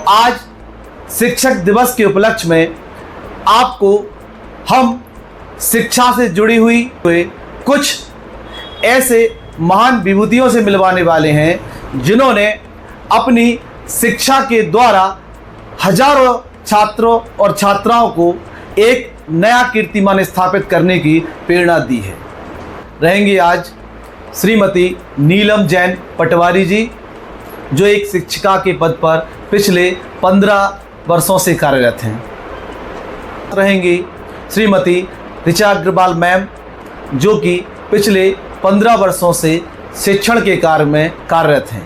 आज शिक्षक दिवस के उपलक्ष्य में आपको हम शिक्षा से जुड़ी हुई कुछ ऐसे महान विभूतियों से मिलवाने वाले हैं जिन्होंने अपनी शिक्षा के द्वारा हजारों छात्रों और छात्राओं को एक नया कीर्तिमान स्थापित करने की प्रेरणा दी है। रहेंगी आज श्रीमती नीलम जैन पटवारी जी, जो एक शिक्षिका के पद पर पिछले 15 वर्षों से कार्यरत हैं। रहेंगी श्रीमती ऋचा अग्रवाल मैम, जो कि पिछले 15 वर्षों से शिक्षण के कार्य में कार्यरत हैं।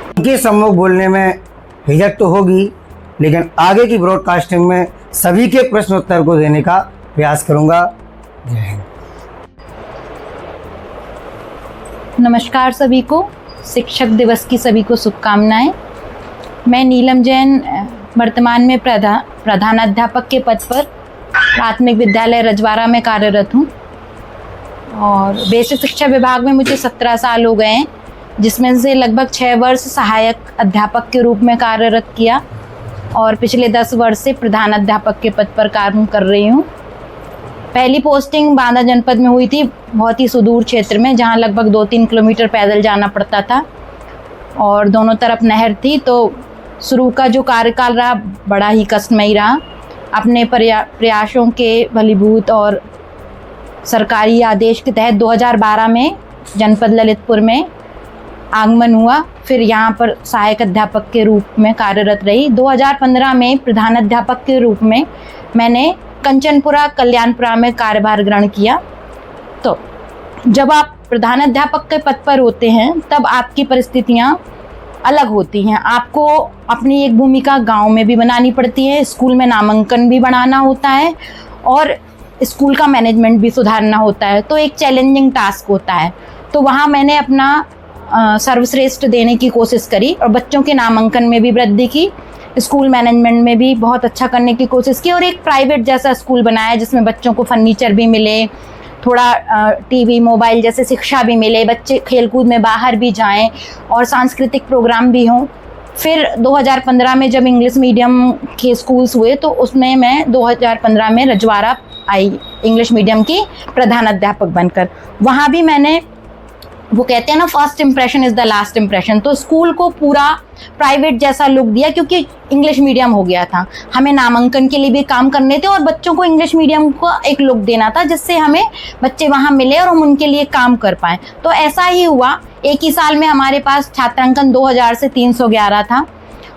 उनके सम्मुख बोलने में हिचक तो होगी, लेकिन आगे की ब्रॉडकास्टिंग में सभी के प्रश्न उत्तर को देने का प्रयास करूंगा। जय हिंद। नमस्कार सभी को, शिक्षक दिवस की सभी को शुभकामनाएं। मैं नीलम जैन वर्तमान में प्रधानाध्यापक के पद पर प्राथमिक विद्यालय रजवाड़ा में कार्यरत हूँ और बेसिक शिक्षा विभाग में मुझे 17 साल हो गए हैं, जिसमें से लगभग 6 वर्ष सहायक अध्यापक के रूप में कार्यरत किया और पिछले 10 वर्ष से प्रधानाध्यापक के पद पर काम कर रही हूँ। पहली पोस्टिंग बांदा जनपद में हुई थी, बहुत ही सुदूर क्षेत्र में, जहाँ लगभग 2-3 किलोमीटर पैदल जाना पड़ता था और दोनों तरफ नहर थी। तो शुरू का जो कार्यकाल रहा बड़ा ही कष्टमयी रहा। अपने प्रयासों के फलीभूत और सरकारी आदेश के तहत 2012 में जनपद ललितपुर में आगमन हुआ, फिर यहाँ पर सहायक अध्यापक के रूप में कार्यरत रही। 2015 में प्रधानाध्यापक के रूप में मैंने कंचनपुरा कल्याणपुरा में कार्यभार ग्रहण किया। तो जब आप प्रधानाध्यापक के पद पर होते हैं तब आपकी परिस्थितियाँ अलग होती हैं। आपको अपनी एक भूमिका गांव में भी बनानी पड़ती है, स्कूल में नामांकन भी बढ़ाना होता है और स्कूल का मैनेजमेंट भी सुधारना होता है। तो एक चैलेंजिंग टास्क होता है। तो वहाँ मैंने अपना सर्वश्रेष्ठ देने की कोशिश करी और बच्चों के नामांकन में भी वृद्धि की, स्कूल मैनेजमेंट में भी बहुत अच्छा करने की कोशिश की और एक प्राइवेट जैसा स्कूल बनाया जिसमें बच्चों को फर्नीचर भी मिले, थोड़ा टीवी मोबाइल जैसे शिक्षा भी मिले, बच्चे खेलकूद में बाहर भी जाएं और सांस्कृतिक प्रोग्राम भी हों। फिर 2015 में जब इंग्लिश मीडियम के स्कूल्स हुए तो उसमें मैं 2015 में रजवाड़ा आई इंग्लिश मीडियम की प्रधानाध्यापक बनकर। वहाँ भी मैंने, वो कहते हैं ना, first impression is the last impression, तो स्कूल को पूरा प्राइवेट जैसा लुक दिया क्योंकि इंग्लिश मीडियम हो गया था। हमें नामांकन के लिए भी काम करने थे और बच्चों को इंग्लिश मीडियम को एक लुक देना था जिससे हमें बच्चे वहाँ मिले और हम उनके लिए काम कर पाएँ। तो ऐसा ही हुआ। एक ही साल में हमारे पास छात्रांकन 2000 से 311 था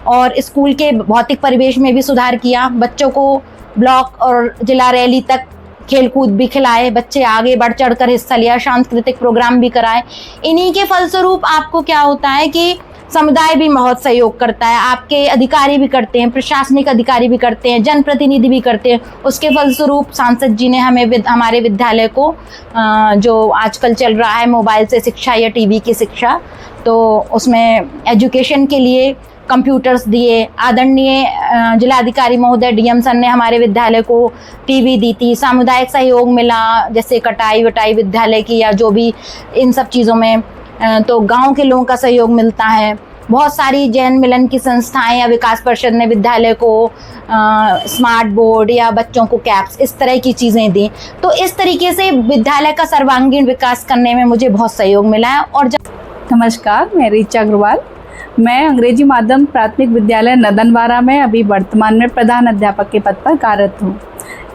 और स्कूल के भौतिक परिवेश में भी सुधार किया। बच्चों को ब्लॉक और जिला रैली तक खेलकूद भी खिलाए, बच्चे आगे बढ़ चढ़ कर हिस्सा लिया, सांस्कृतिक प्रोग्राम भी कराए। इन्हीं के फलस्वरूप आपको क्या होता है कि समुदाय भी बहुत सहयोग करता है, आपके अधिकारी भी करते हैं, प्रशासनिक अधिकारी भी करते हैं, जनप्रतिनिधि भी करते हैं। उसके फलस्वरूप सांसद जी ने हमें हमारे विद्यालय को जो आजकल चल रहा है मोबाइल से शिक्षा या टीवी की शिक्षा, तो उसमें एजुकेशन के लिए कंप्यूटर्स दिए। आदरणीय जिलाधिकारी महोदय डीएम सर ने हमारे विद्यालय को टीवी दी थी। सामुदायिक सहयोग मिला, जैसे कटाई वटाई विद्यालय की या जो भी इन सब चीज़ों में, तो गांव के लोगों का सहयोग मिलता है। बहुत सारी जैन मिलन की संस्थाएं या विकास परिषद ने विद्यालय को स्मार्ट बोर्ड या बच्चों को कैप्स, इस तरह की चीज़ें दी। तो इस तरीके से विद्यालय का सर्वांगीण विकास करने में मुझे बहुत सहयोग मिला है। और नमस्कार, मैं ऋचा अग्रवाल, मैं अंग्रेजी माध्यम प्राथमिक विद्यालय नदनवाड़ा में अभी वर्तमान में प्रधान अध्यापक के पद पर कार्यरत हूँ।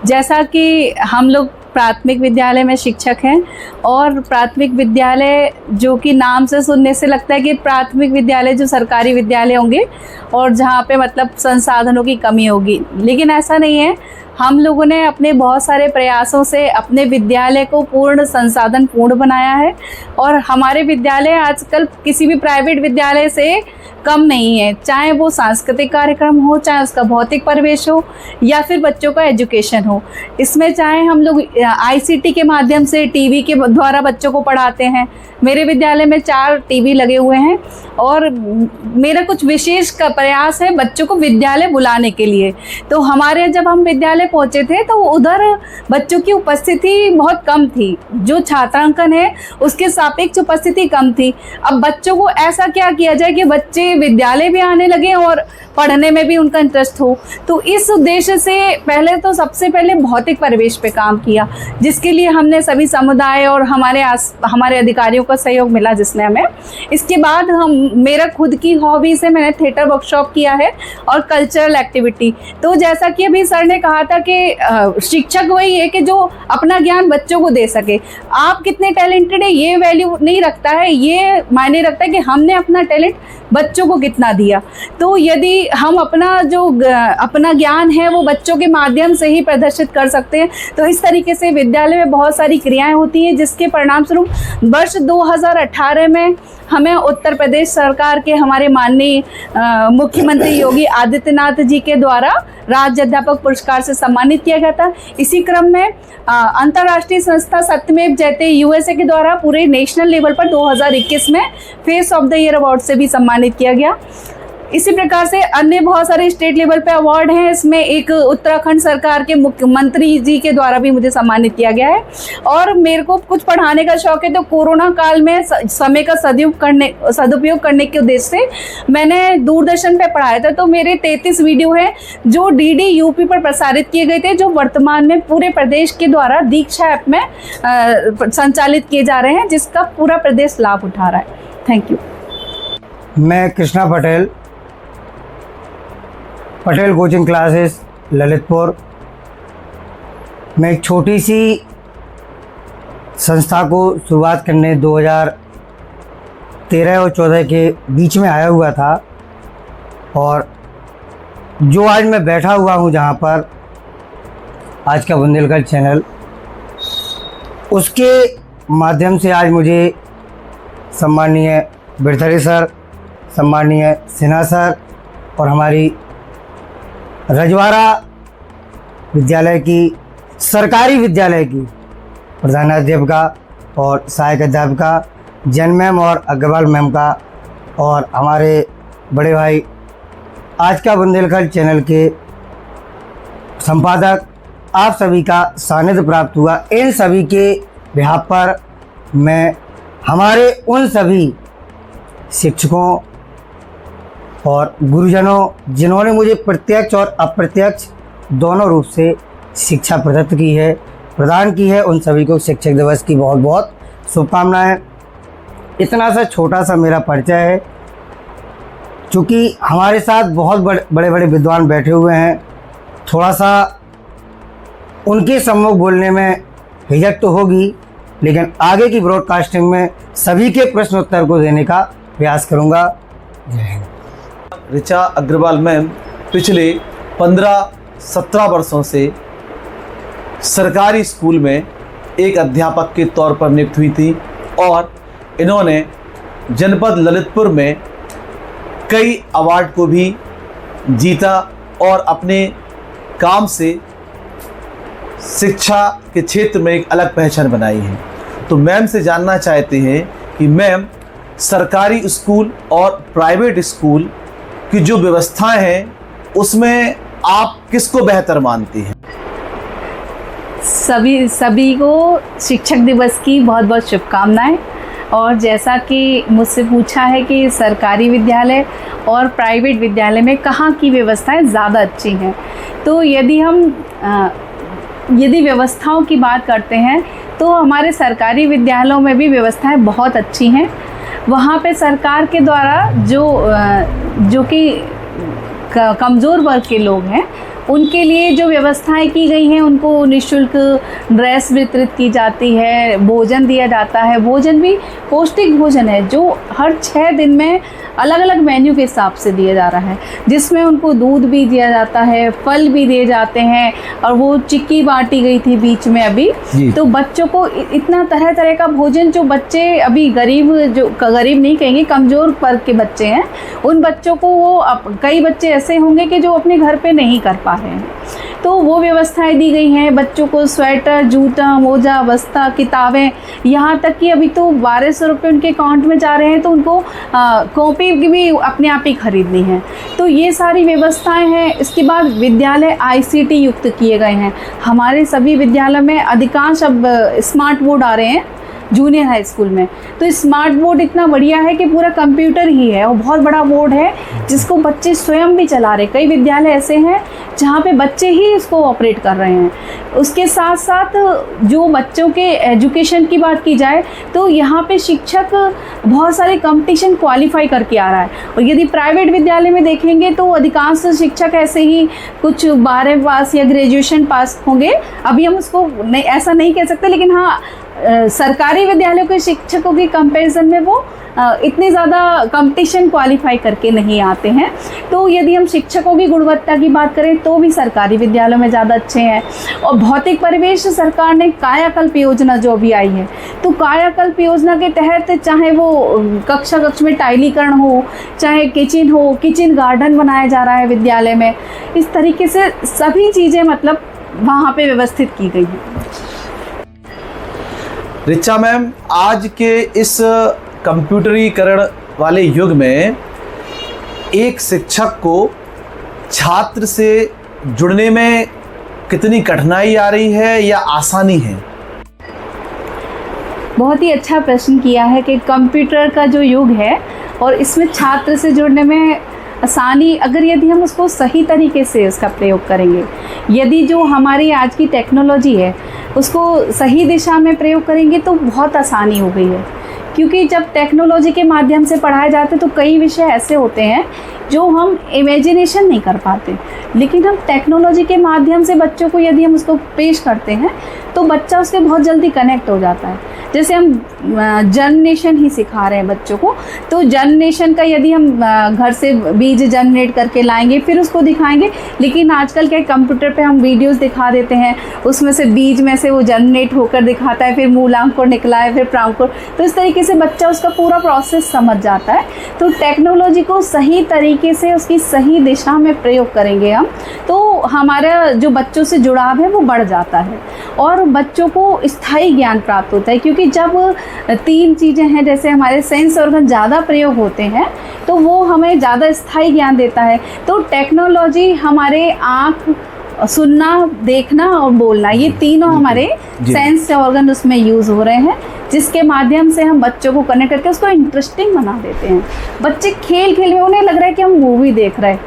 जैसा कि हम लोग प्राथमिक विद्यालय में शिक्षक हैं और प्राथमिक विद्यालय जो कि नाम से सुनने से लगता है कि प्राथमिक विद्यालय जो सरकारी विद्यालय होंगे और जहाँ पे मतलब संसाधनों की कमी होगी, लेकिन ऐसा नहीं है। हम लोगों ने अपने बहुत सारे प्रयासों से अपने विद्यालय को पूर्ण संसाधन पूर्ण बनाया है और हमारे विद्यालय आजकल किसी भी प्राइवेट विद्यालय से कम नहीं है, चाहे वो सांस्कृतिक कार्यक्रम हो, चाहे उसका भौतिक परिवेश हो या फिर बच्चों का एजुकेशन हो। इसमें चाहे हम लोग आईसीटी के माध्यम से टीवी के द्वारा बच्चों को पढ़ाते हैं। मेरे विद्यालय में 4 टीवी लगे हुए हैं और मेरा कुछ विशेष का प्रयास है बच्चों को विद्यालय बुलाने के लिए। तो हमारे जब हम विद्यालय पहुंचे थे तो उधर बच्चों की उपस्थिति बहुत कम थी, जो छात्रांकन है उसके सापेक्ष उपस्थिति कम थी। अब बच्चों को ऐसा क्या किया जाए कि बच्चे विद्यालय भी आने लगे और पढ़ने में भी उनका इंटरेस्ट हो। तो इस उद्देश्य से पहले तो सबसे पहले भौतिक परिवेश पे काम किया, जिसके लिए हमने सभी समुदाय और हमारे अधिकारियों का सहयोग मिला जिसने हमें। इसके बाद मेरा खुद की हॉबी से मैंने थिएटर वर्कशॉप किया है और कल्चरल एक्टिविटी। तो जैसा कि अभी सर ने कहा था कि शिक्षक वही है कि जो अपना ज्ञान बच्चों को दे सके। आप कितने टैलेंटेड है ये वैल्यू नहीं रखता है, ये मायने रखता है कि हमने अपना टैलेंट बच्चों को कितना दिया। तो यदि हम अपना ज्ञान है वो बच्चों के माध्यम से ही प्रदर्शित कर सकते हैं। तो इस तरीके से विद्यालय में बहुत सारी क्रियाएं होती हैं, जिसके परिणाम स्वरूप वर्ष 2018 में हमें उत्तर प्रदेश सरकार के हमारे माननीय मुख्यमंत्री योगी आदित्यनाथ जी के द्वारा राज्य अध्यापक पुरस्कार से सम्मानित किया गया था। इसी क्रम में अंतर्राष्ट्रीय संस्था सत्यमेव जयते यूएसए के द्वारा पूरे नेशनल लेवल पर 2021 में face of the year award से भी सम्मानित किया गया। इसी प्रकार से अन्य बहुत सारे स्टेट लेवल पे अवार्ड हैं। इसमें एक उत्तराखंड सरकार के मुख्यमंत्री जी के द्वारा भी मुझे सम्मानित किया गया है। और मेरे को कुछ पढ़ाने का शौक है, तो कोरोना काल में समय का सदुपयोग करने के उद्देश्य से मैंने दूरदर्शन पे पढ़ाया था। तो मेरे 33 वीडियो हैं जो डीडी यूपी पर प्रसारित किए गए थे, जो वर्तमान में पूरे प्रदेश के द्वारा दीक्षा ऐप में संचालित किए जा रहे हैं, जिसका पूरा प्रदेश लाभ उठा रहा है। Thank you. मैं कृष्णा पटेल कोचिंग क्लासेस ललितपुर में एक छोटी सी संस्था को शुरुआत करने 2013 और 14 के बीच में आया हुआ था। और जो आज मैं बैठा हुआ हूँ जहाँ पर आज का बुंदेलखंड चैनल, उसके माध्यम से आज मुझे सम्माननीय बिरथरे सर, सम्माननीय सिन्हा सर और हमारी रजवाड़ा विद्यालय की, सरकारी विद्यालय की प्रधानाध्यापिका और सहायक अध्यापिका जैन मैम और अग्रवाल मैम का, और हमारे बड़े भाई आज का बुंदेलखंड चैनल के संपादक, आप सभी का सानिध्य प्राप्त हुआ। इन सभी के बिहाफ पर मैं हमारे उन सभी शिक्षकों और गुरुजनों जिन्होंने मुझे प्रत्यक्ष और अप्रत्यक्ष दोनों रूप से शिक्षा प्रदान की है, उन सभी को शिक्षक दिवस की बहुत बहुत शुभकामनाएं। इतना सा छोटा सा मेरा परिचय है, चूँकि हमारे साथ बहुत बड़े बड़े विद्वान बैठे हुए हैं, थोड़ा सा उनके सम्मुख बोलने में हिचक तो होगी, लेकिन आगे की ब्रॉडकास्टिंग में सभी के प्रश्न उत्तर को देने का प्रयास करूँगा। जय हिंद। ऋचा अग्रवाल मैम पिछले 15-17 वर्षों से सरकारी स्कूल में एक अध्यापक के तौर पर नियुक्त हुई थी और इन्होंने जनपद ललितपुर में कई अवार्ड को भी जीता और अपने काम से शिक्षा के क्षेत्र में एक अलग पहचान बनाई है। तो मैम से जानना चाहते हैं कि मैम सरकारी स्कूल और प्राइवेट स्कूल की जो व्यवस्थाएं हैं उसमें आप किसको बेहतर मानती हैं? सभी को शिक्षक दिवस की बहुत बहुत शुभकामनाएं। और जैसा कि मुझसे पूछा है कि सरकारी विद्यालय और प्राइवेट विद्यालय में कहाँ की व्यवस्थाएं ज़्यादा अच्छी हैं, तो यदि व्यवस्थाओं की बात करते हैं तो हमारे सरकारी विद्यालयों में भी व्यवस्थाएं बहुत अच्छी हैं। वहाँ पे सरकार के द्वारा जो कि कमज़ोर वर्ग के लोग हैं उनके लिए जो व्यवस्थाएं की गई हैं, उनको निःशुल्क ड्रेस वितरित की जाती है, भोजन दिया जाता है। भोजन भी पौष्टिक भोजन है जो हर 6 दिन में अलग अलग मेन्यू के हिसाब से दिया जा रहा है, जिसमें उनको दूध भी दिया जाता है, फल भी दिए जाते हैं। और वो चिक्की बांटी गई थी बीच में अभी, तो बच्चों को इतना तरह तरह का भोजन, जो बच्चे अभी गरीब नहीं कहेंगे, कमज़ोर वर्ग के बच्चे हैं, उन बच्चों को कई बच्चे ऐसे होंगे कि जो अपने घर पे नहीं कर पा रहे हैं। तो वो व्यवस्थाएं दी गई हैं। बच्चों को स्वेटर, जूता, मोजा, बस्ता, किताबें, यहाँ तक कि अभी तो 1200 रुपये उनके अकाउंट में जा रहे हैं, तो उनको कॉपी भी अपने आप ही खरीदनी है। तो ये सारी व्यवस्थाएं हैं। इसके बाद विद्यालय ICT युक्त किए गए हैं। हमारे सभी विद्यालय में अधिकांश अब स्मार्ट बोर्ड आ रहे हैं जूनियर हाई स्कूल में। तो स्मार्ट बोर्ड इतना बढ़िया है कि पूरा कंप्यूटर ही है और बहुत बड़ा बोर्ड है जिसको बच्चे स्वयं भी चला रहे। कई विद्यालय ऐसे हैं जहाँ पे बच्चे ही इसको ऑपरेट कर रहे हैं। उसके साथ साथ जो बच्चों के एजुकेशन की बात की जाए तो यहाँ पे शिक्षक बहुत सारे कंपटीशन क्वालिफाई करके आ रहा है। और यदि प्राइवेट विद्यालय में देखेंगे तो अधिकांश शिक्षक ऐसे ही कुछ 12 पास या ग्रेजुएशन पास होंगे। अभी हम उसको नहीं, ऐसा नहीं कह सकते, लेकिन हाँ सरकारी विद्यालयों के शिक्षकों की कंपैरिजन में वो इतने ज़्यादा कंपटीशन क्वालिफाई करके नहीं आते हैं। तो यदि हम शिक्षकों की गुणवत्ता की बात करें तो भी सरकारी विद्यालयों में ज़्यादा अच्छे हैं। और भौतिक परिवेश सरकार ने कायाकल्प योजना जो अभी आई है, तो कायाकल्प योजना के तहत चाहे वो कक्षा में टाइलीकरण हो, चाहे किचन हो, किचन गार्डन बनाया जा रहा है विद्यालय में। इस तरीके से सभी चीज़ें मतलब वहाँ पे व्यवस्थित की गई हैं। रिचा मैम, आज के इस कंप्यूटरीकरण वाले युग में एक शिक्षक को छात्र से जुड़ने में कितनी कठिनाई आ रही है या आसानी है? बहुत ही अच्छा प्रश्न किया है कि कंप्यूटर का जो युग है और इसमें छात्र से जुड़ने में आसानी, अगर यदि हम उसको सही तरीके से उसका प्रयोग करेंगे, यदि जो हमारी आज की टेक्नोलॉजी है उसको सही दिशा में प्रयोग करेंगे तो बहुत आसानी हो गई है। क्योंकि जब टेक्नोलॉजी के माध्यम से पढ़ाए जाते तो कई विषय ऐसे होते हैं जो हम इमेजिनेशन नहीं कर पाते, लेकिन हम टेक्नोलॉजी के माध्यम से बच्चों को यदि हम उसको पेश करते हैं तो बच्चा उससे बहुत जल्दी कनेक्ट हो जाता है। जैसे हम जनरेशन ही सिखा रहे हैं बच्चों को, तो जनरेशन का यदि हम घर से बीज जनरेट करके लाएंगे फिर उसको दिखाएंगे, लेकिन आजकल के कंप्यूटर पे हम वीडियोस दिखा देते हैं, उसमें से बीज में से वो जनरेट होकर दिखाता है, फिर मूलांकुर निकला है, फिर प्रांकुर। तो इस तरीके से बच्चा उसका पूरा प्रोसेस समझ जाता है। तो टेक्नोलॉजी को सही तरीके से उसकी सही दिशा में प्रयोग करेंगे हम, तो हमारा जो बच्चों से जुड़ाव है वो बढ़ जाता है और बच्चों को स्थायी ज्ञान प्राप्त होता है। क्योंकि जब 3 चीज़ें हैं, जैसे हमारे सेंस ऑर्गन ज़्यादा प्रयोग होते हैं तो वो हमें ज़्यादा स्थायी ज्ञान देता है। तो टेक्नोलॉजी हमारे आँख, सुनना, देखना और बोलना, ये तीनों हमारे सेंस ऑर्गन उसमें यूज़ हो रहे हैं, जिसके माध्यम से हम बच्चों को कनेक्ट करके उसको इंटरेस्टिंग बना देते हैं। बच्चे खेल खेल में उन्हें लग रहा है कि हम मूवी देख रहे हैं,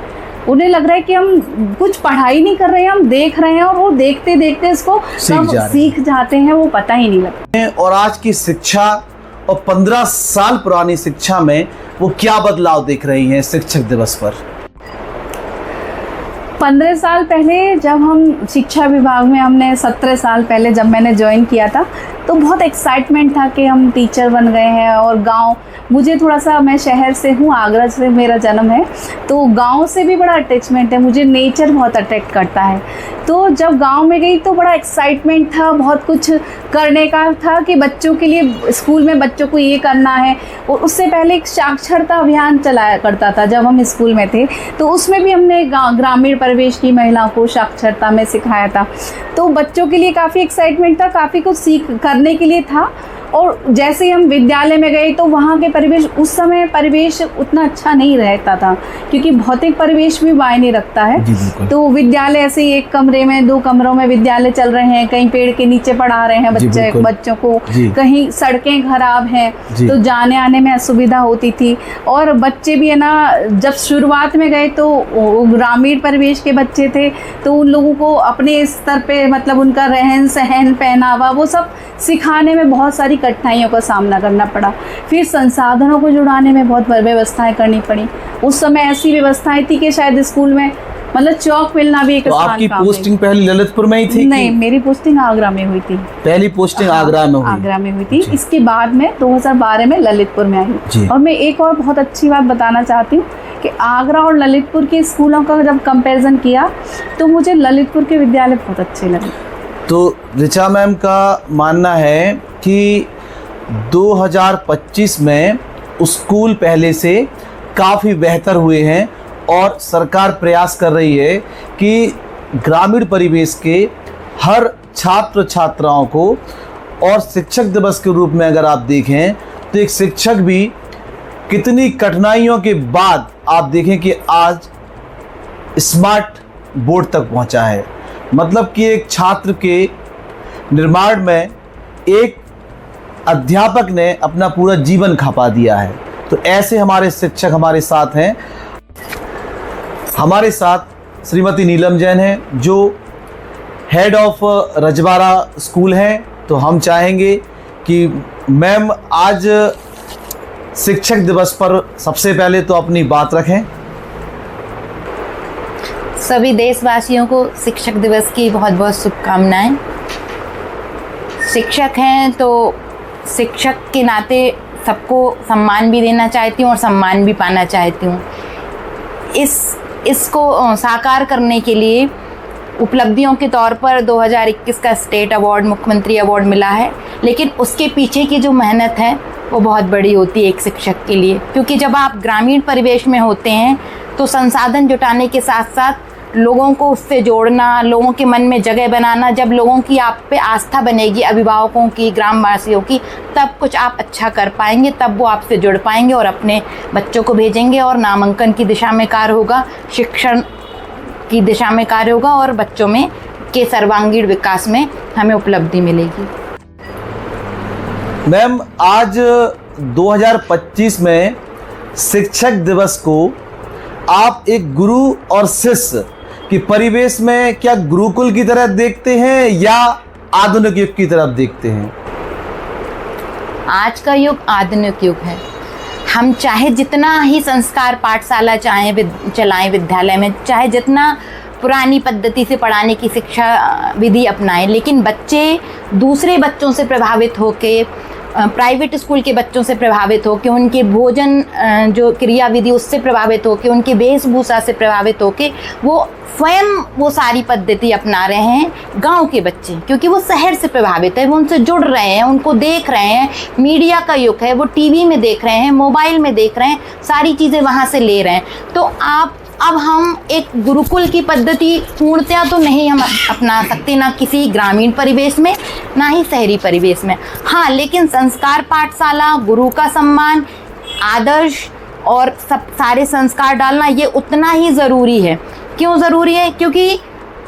उन्हें लग रहा है कि हम कुछ पढ़ाई नहीं कर रहे हैं, हम देख रहे हैं, और वो देखते देखते इसको सीख जाते हैं, वो पता ही नहीं लगता। और आज की शिक्षा और 15 साल पुरानी शिक्षा में वो क्या बदलाव देख रही हैं शिक्षक दिवस पर? 15 साल पहले जब हम शिक्षा विभाग में, हमने 17 साल पहले जब मैंने ज्वाइन किया था तो बहुत एक्साइटमेंट था कि हम टीचर बन गए हैं। और गांव, मुझे थोड़ा सा, मैं शहर से हूँ, आगरा से मेरा जन्म है, तो गांव से भी बड़ा अटैचमेंट है, मुझे नेचर बहुत अट्रैक्ट करता है। तो जब गांव में गई तो बड़ा एक्साइटमेंट था, बहुत कुछ करने का था कि बच्चों के लिए स्कूल में बच्चों को ये करना है। और उससे पहले एक साक्षरता अभियान चलाया करता था जब हम स्कूल में थे, तो उसमें भी हमने ग्रामीण परिवेश की महिलाओं को साक्षरता में सिखाया था। तो बच्चों के लिए काफ़ी एक्साइटमेंट था, काफ़ी कुछ करने के लिए था। और जैसे ही हम विद्यालय में गए तो वहाँ के परिवेश, उस समय परिवेश उतना अच्छा नहीं रहता था, क्योंकि भौतिक परिवेश भी मायने रखता है। तो विद्यालय ऐसे ही 1 कमरे में, 2 कमरों में विद्यालय चल रहे हैं, कहीं पेड़ के नीचे पढ़ा रहे हैं बच्चों को, कहीं सड़कें खराब हैं तो जाने आने में असुविधा होती थी। और बच्चे भी है ना, जब शुरुआत में गए तो ग्रामीण परिवेश के बच्चे थे, तो उन लोगों को अपने स्तर पे, मतलब उनका रहन सहन, पहनावा, वो सब सिखाने में बहुत सारी कठिनाइयों का सामना करना पड़ा। फिर संसाधनों को जुड़ाने में बहुत व्यवस्थाएं करनी पड़ी। उस समय ऐसी व्यवस्थाएं थी कि शायद स्कूल में मतलब चौक मिलना भी एक आसान काम है। आपकी पोस्टिंग पहले ललितपुर में ही थी? नहीं, मेरी पोस्टिंग आगरा में हुई थी। पहली पोस्टिंग आगरा में हुई? आगरा में हुई थी। इसके बाद में 2012 में ललितपुर में आई। और मैं एक और बहुत अच्छी बात बताना चाहती हूँ कि आगरा और ललितपुर के स्कूलों का जब कंपैरिजन किया तो मुझे ललितपुर के विद्यालय बहुत अच्छे लगे। तो ऋचा मैम का मानना है कि 2025 में स्कूल पहले से काफ़ी बेहतर हुए हैं और सरकार प्रयास कर रही है कि ग्रामीण परिवेश के हर छात्र छात्राओं को, और शिक्षक दिवस के रूप में अगर आप देखें तो एक शिक्षक भी कितनी कठिनाइयों के बाद आप देखें कि आज स्मार्ट बोर्ड तक पहुंचा है। मतलब कि एक छात्र के निर्माण में एक अध्यापक ने अपना पूरा जीवन खपा दिया है। तो ऐसे हमारे शिक्षक हमारे साथ हैं। हमारे साथ श्रीमती नीलम जैन हैं जो हेड ऑफ रजवाड़ा स्कूल हैं। तो हम चाहेंगे कि मैम आज शिक्षक दिवस पर सबसे पहले तो अपनी बात रखें। सभी देशवासियों को शिक्षक दिवस की बहुत बहुत शुभकामनाएं। शिक्षक हैं तो शिक्षक के नाते सबको सम्मान भी देना चाहती हूँ और सम्मान भी पाना चाहती हूँ। इसको साकार करने के लिए उपलब्धियों के तौर पर 2021 का स्टेट अवार्ड, मुख्यमंत्री अवार्ड मिला है, लेकिन उसके पीछे की जो मेहनत है वो बहुत बड़ी होती है एक शिक्षक के लिए। क्योंकि जब आप ग्रामीण परिवेश में होते हैं तो संसाधन जुटाने के साथ साथ लोगों को उससे जोड़ना, लोगों के मन में जगह बनाना, जब लोगों की आप पे आस्था बनेगी, अभिभावकों की, ग्रामवासियों की, तब कुछ आप अच्छा कर पाएंगे, तब वो आपसे जुड़ पाएंगे और अपने बच्चों को भेजेंगे और नामांकन की दिशा में कार्य होगा, शिक्षण की दिशा में कार्य होगा और बच्चों में के सर्वांगीण विकास में हमें उपलब्धि मिलेगी। मैम आज 2025 में शिक्षक दिवस को आप एक गुरु और शिष्य की परिवेश में क्या गुरुकुल की तरह देखते हैं या आधुनिक युग की तरफ देखते हैं? आज का युग आधुनिक युग है। हम चाहे जितना ही संस्कार पाठशाला चलाएं विद्यालय में, चाहे जितना पुरानी पद्धति से पढ़ाने की शिक्षा विधि अपनाएं, लेकिन बच्चे दूसरे बच्चों से प्रभावित होके, प्राइवेट स्कूल के बच्चों से प्रभावित होकर, उनके भोजन जो क्रियाविधि उससे प्रभावित होकर, उनकी वेशभूषा से प्रभावित होकर वो स्वयं वो सारी पद्धति अपना रहे हैं गांव के बच्चे, क्योंकि वो शहर से प्रभावित है, वो उनसे जुड़ रहे हैं, उनको देख रहे हैं। मीडिया का युग है, वो टीवी में देख रहे हैं, मोबाइल में देख रहे हैं, सारी चीज़ें वहाँ से ले रहे हैं। तो अब हम एक गुरुकुल की पद्धति पूर्णतया तो नहीं हम अपना सकते, ना किसी ग्रामीण परिवेश में ना ही शहरी परिवेश में। हाँ, लेकिन संस्कार पाठशाला, गुरु का सम्मान, आदर्श और सब सारे संस्कार डालना ये उतना ही ज़रूरी है। क्यों ज़रूरी है? क्योंकि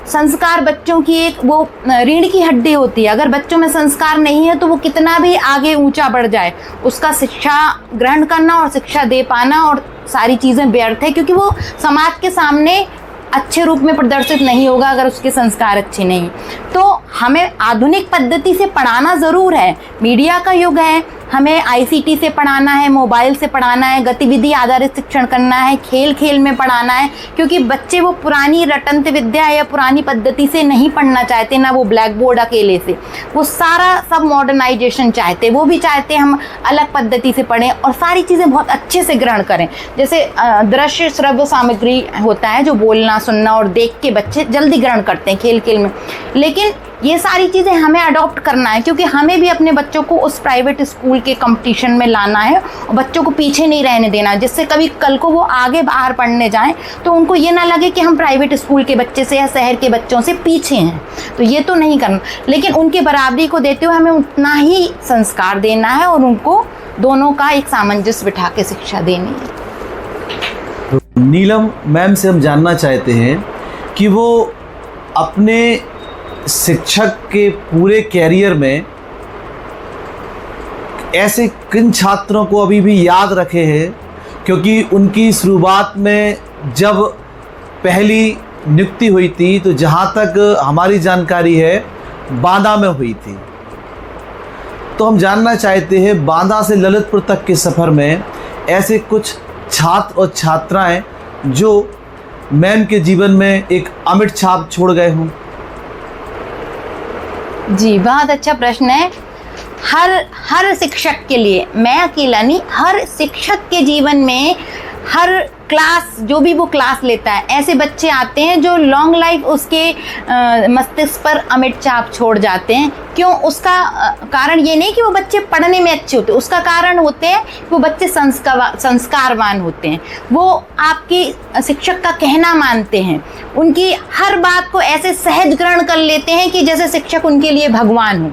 संस्कार बच्चों की एक वो रीढ़ की हड्डी होती है। अगर बच्चों में संस्कार नहीं है तो वो कितना भी आगे ऊंचा बढ़ जाए, उसका शिक्षा ग्रहण करना और शिक्षा दे पाना और सारी चीज़ें व्यर्थ है, क्योंकि वो समाज के सामने अच्छे रूप में प्रदर्शित नहीं होगा अगर उसके संस्कार अच्छे नहीं। तो हमें आधुनिक पद्धति से पढ़ाना ज़रूर है। मीडिया का युग है, हमें आईसीटी से पढ़ाना है, मोबाइल से पढ़ाना है, गतिविधि आधारित शिक्षण करना है, खेल खेल में पढ़ाना है, क्योंकि बच्चे वो पुरानी रटंत विद्या या पुरानी पद्धति से नहीं पढ़ना चाहते, ना वो ब्लैक बोर्ड अकेले से, वो सारा सब मॉडर्नाइजेशन चाहते। वो भी चाहते हम अलग पद्धति से पढ़ें और सारी चीज़ें बहुत अच्छे से ग्रहण करें। जैसे दृश्य श्रव्य सामग्री होता है जो बोलना, सुनना और देख के बच्चे जल्दी ग्रहण करते हैं खेल खेल में, लेकिन ये सारी चीज़ें हमें अडॉप्ट करना है, क्योंकि हमें भी अपने बच्चों को उस प्राइवेट स्कूल के कंपटीशन में लाना है और बच्चों को पीछे नहीं रहने देना, जिससे कभी कल को वो आगे बाहर पढ़ने जाएं तो उनको ये ना लगे कि हम प्राइवेट स्कूल के बच्चे से या शहर के बच्चों से पीछे हैं। तो ये तो नहीं करना, लेकिन उनके बराबरी को देते हुए हमें उतना ही संस्कार देना है और उनको दोनों का एक सामंजस्य बिठा के शिक्षा देनी है। नीलम मैम से हम जानना चाहते हैं कि वो अपने शिक्षक के पूरे कैरियर में ऐसे किन छात्रों को अभी भी याद रखे हैं, क्योंकि उनकी शुरुआत में जब पहली नियुक्ति हुई थी तो जहाँ तक हमारी जानकारी है बांदा में हुई थी। तो हम जानना चाहते हैं बांदा से ललितपुर तक के सफ़र में ऐसे कुछ छात्र और छात्राएं जो मैम के जीवन में एक अमिट छाप छोड़ गए हों। जी, बहुत अच्छा प्रश्न है। हर शिक्षक के लिए, मैं अकेला नहीं, हर शिक्षक के जीवन में हर क्लास जो भी वो क्लास लेता है, ऐसे बच्चे आते हैं जो लॉन्ग लाइफ उसके मस्तिष्क पर अमिट छाप छोड़ जाते हैं। क्यों? उसका कारण ये नहीं कि वो बच्चे पढ़ने में अच्छे होते, उसका कारण होते हैं वो बच्चे संस्कारवान होते हैं, वो आपकी शिक्षक का कहना मानते हैं, उनकी हर बात को ऐसे सहज ग्रहण कर लेते हैं कि जैसे शिक्षक उनके लिए भगवान हो,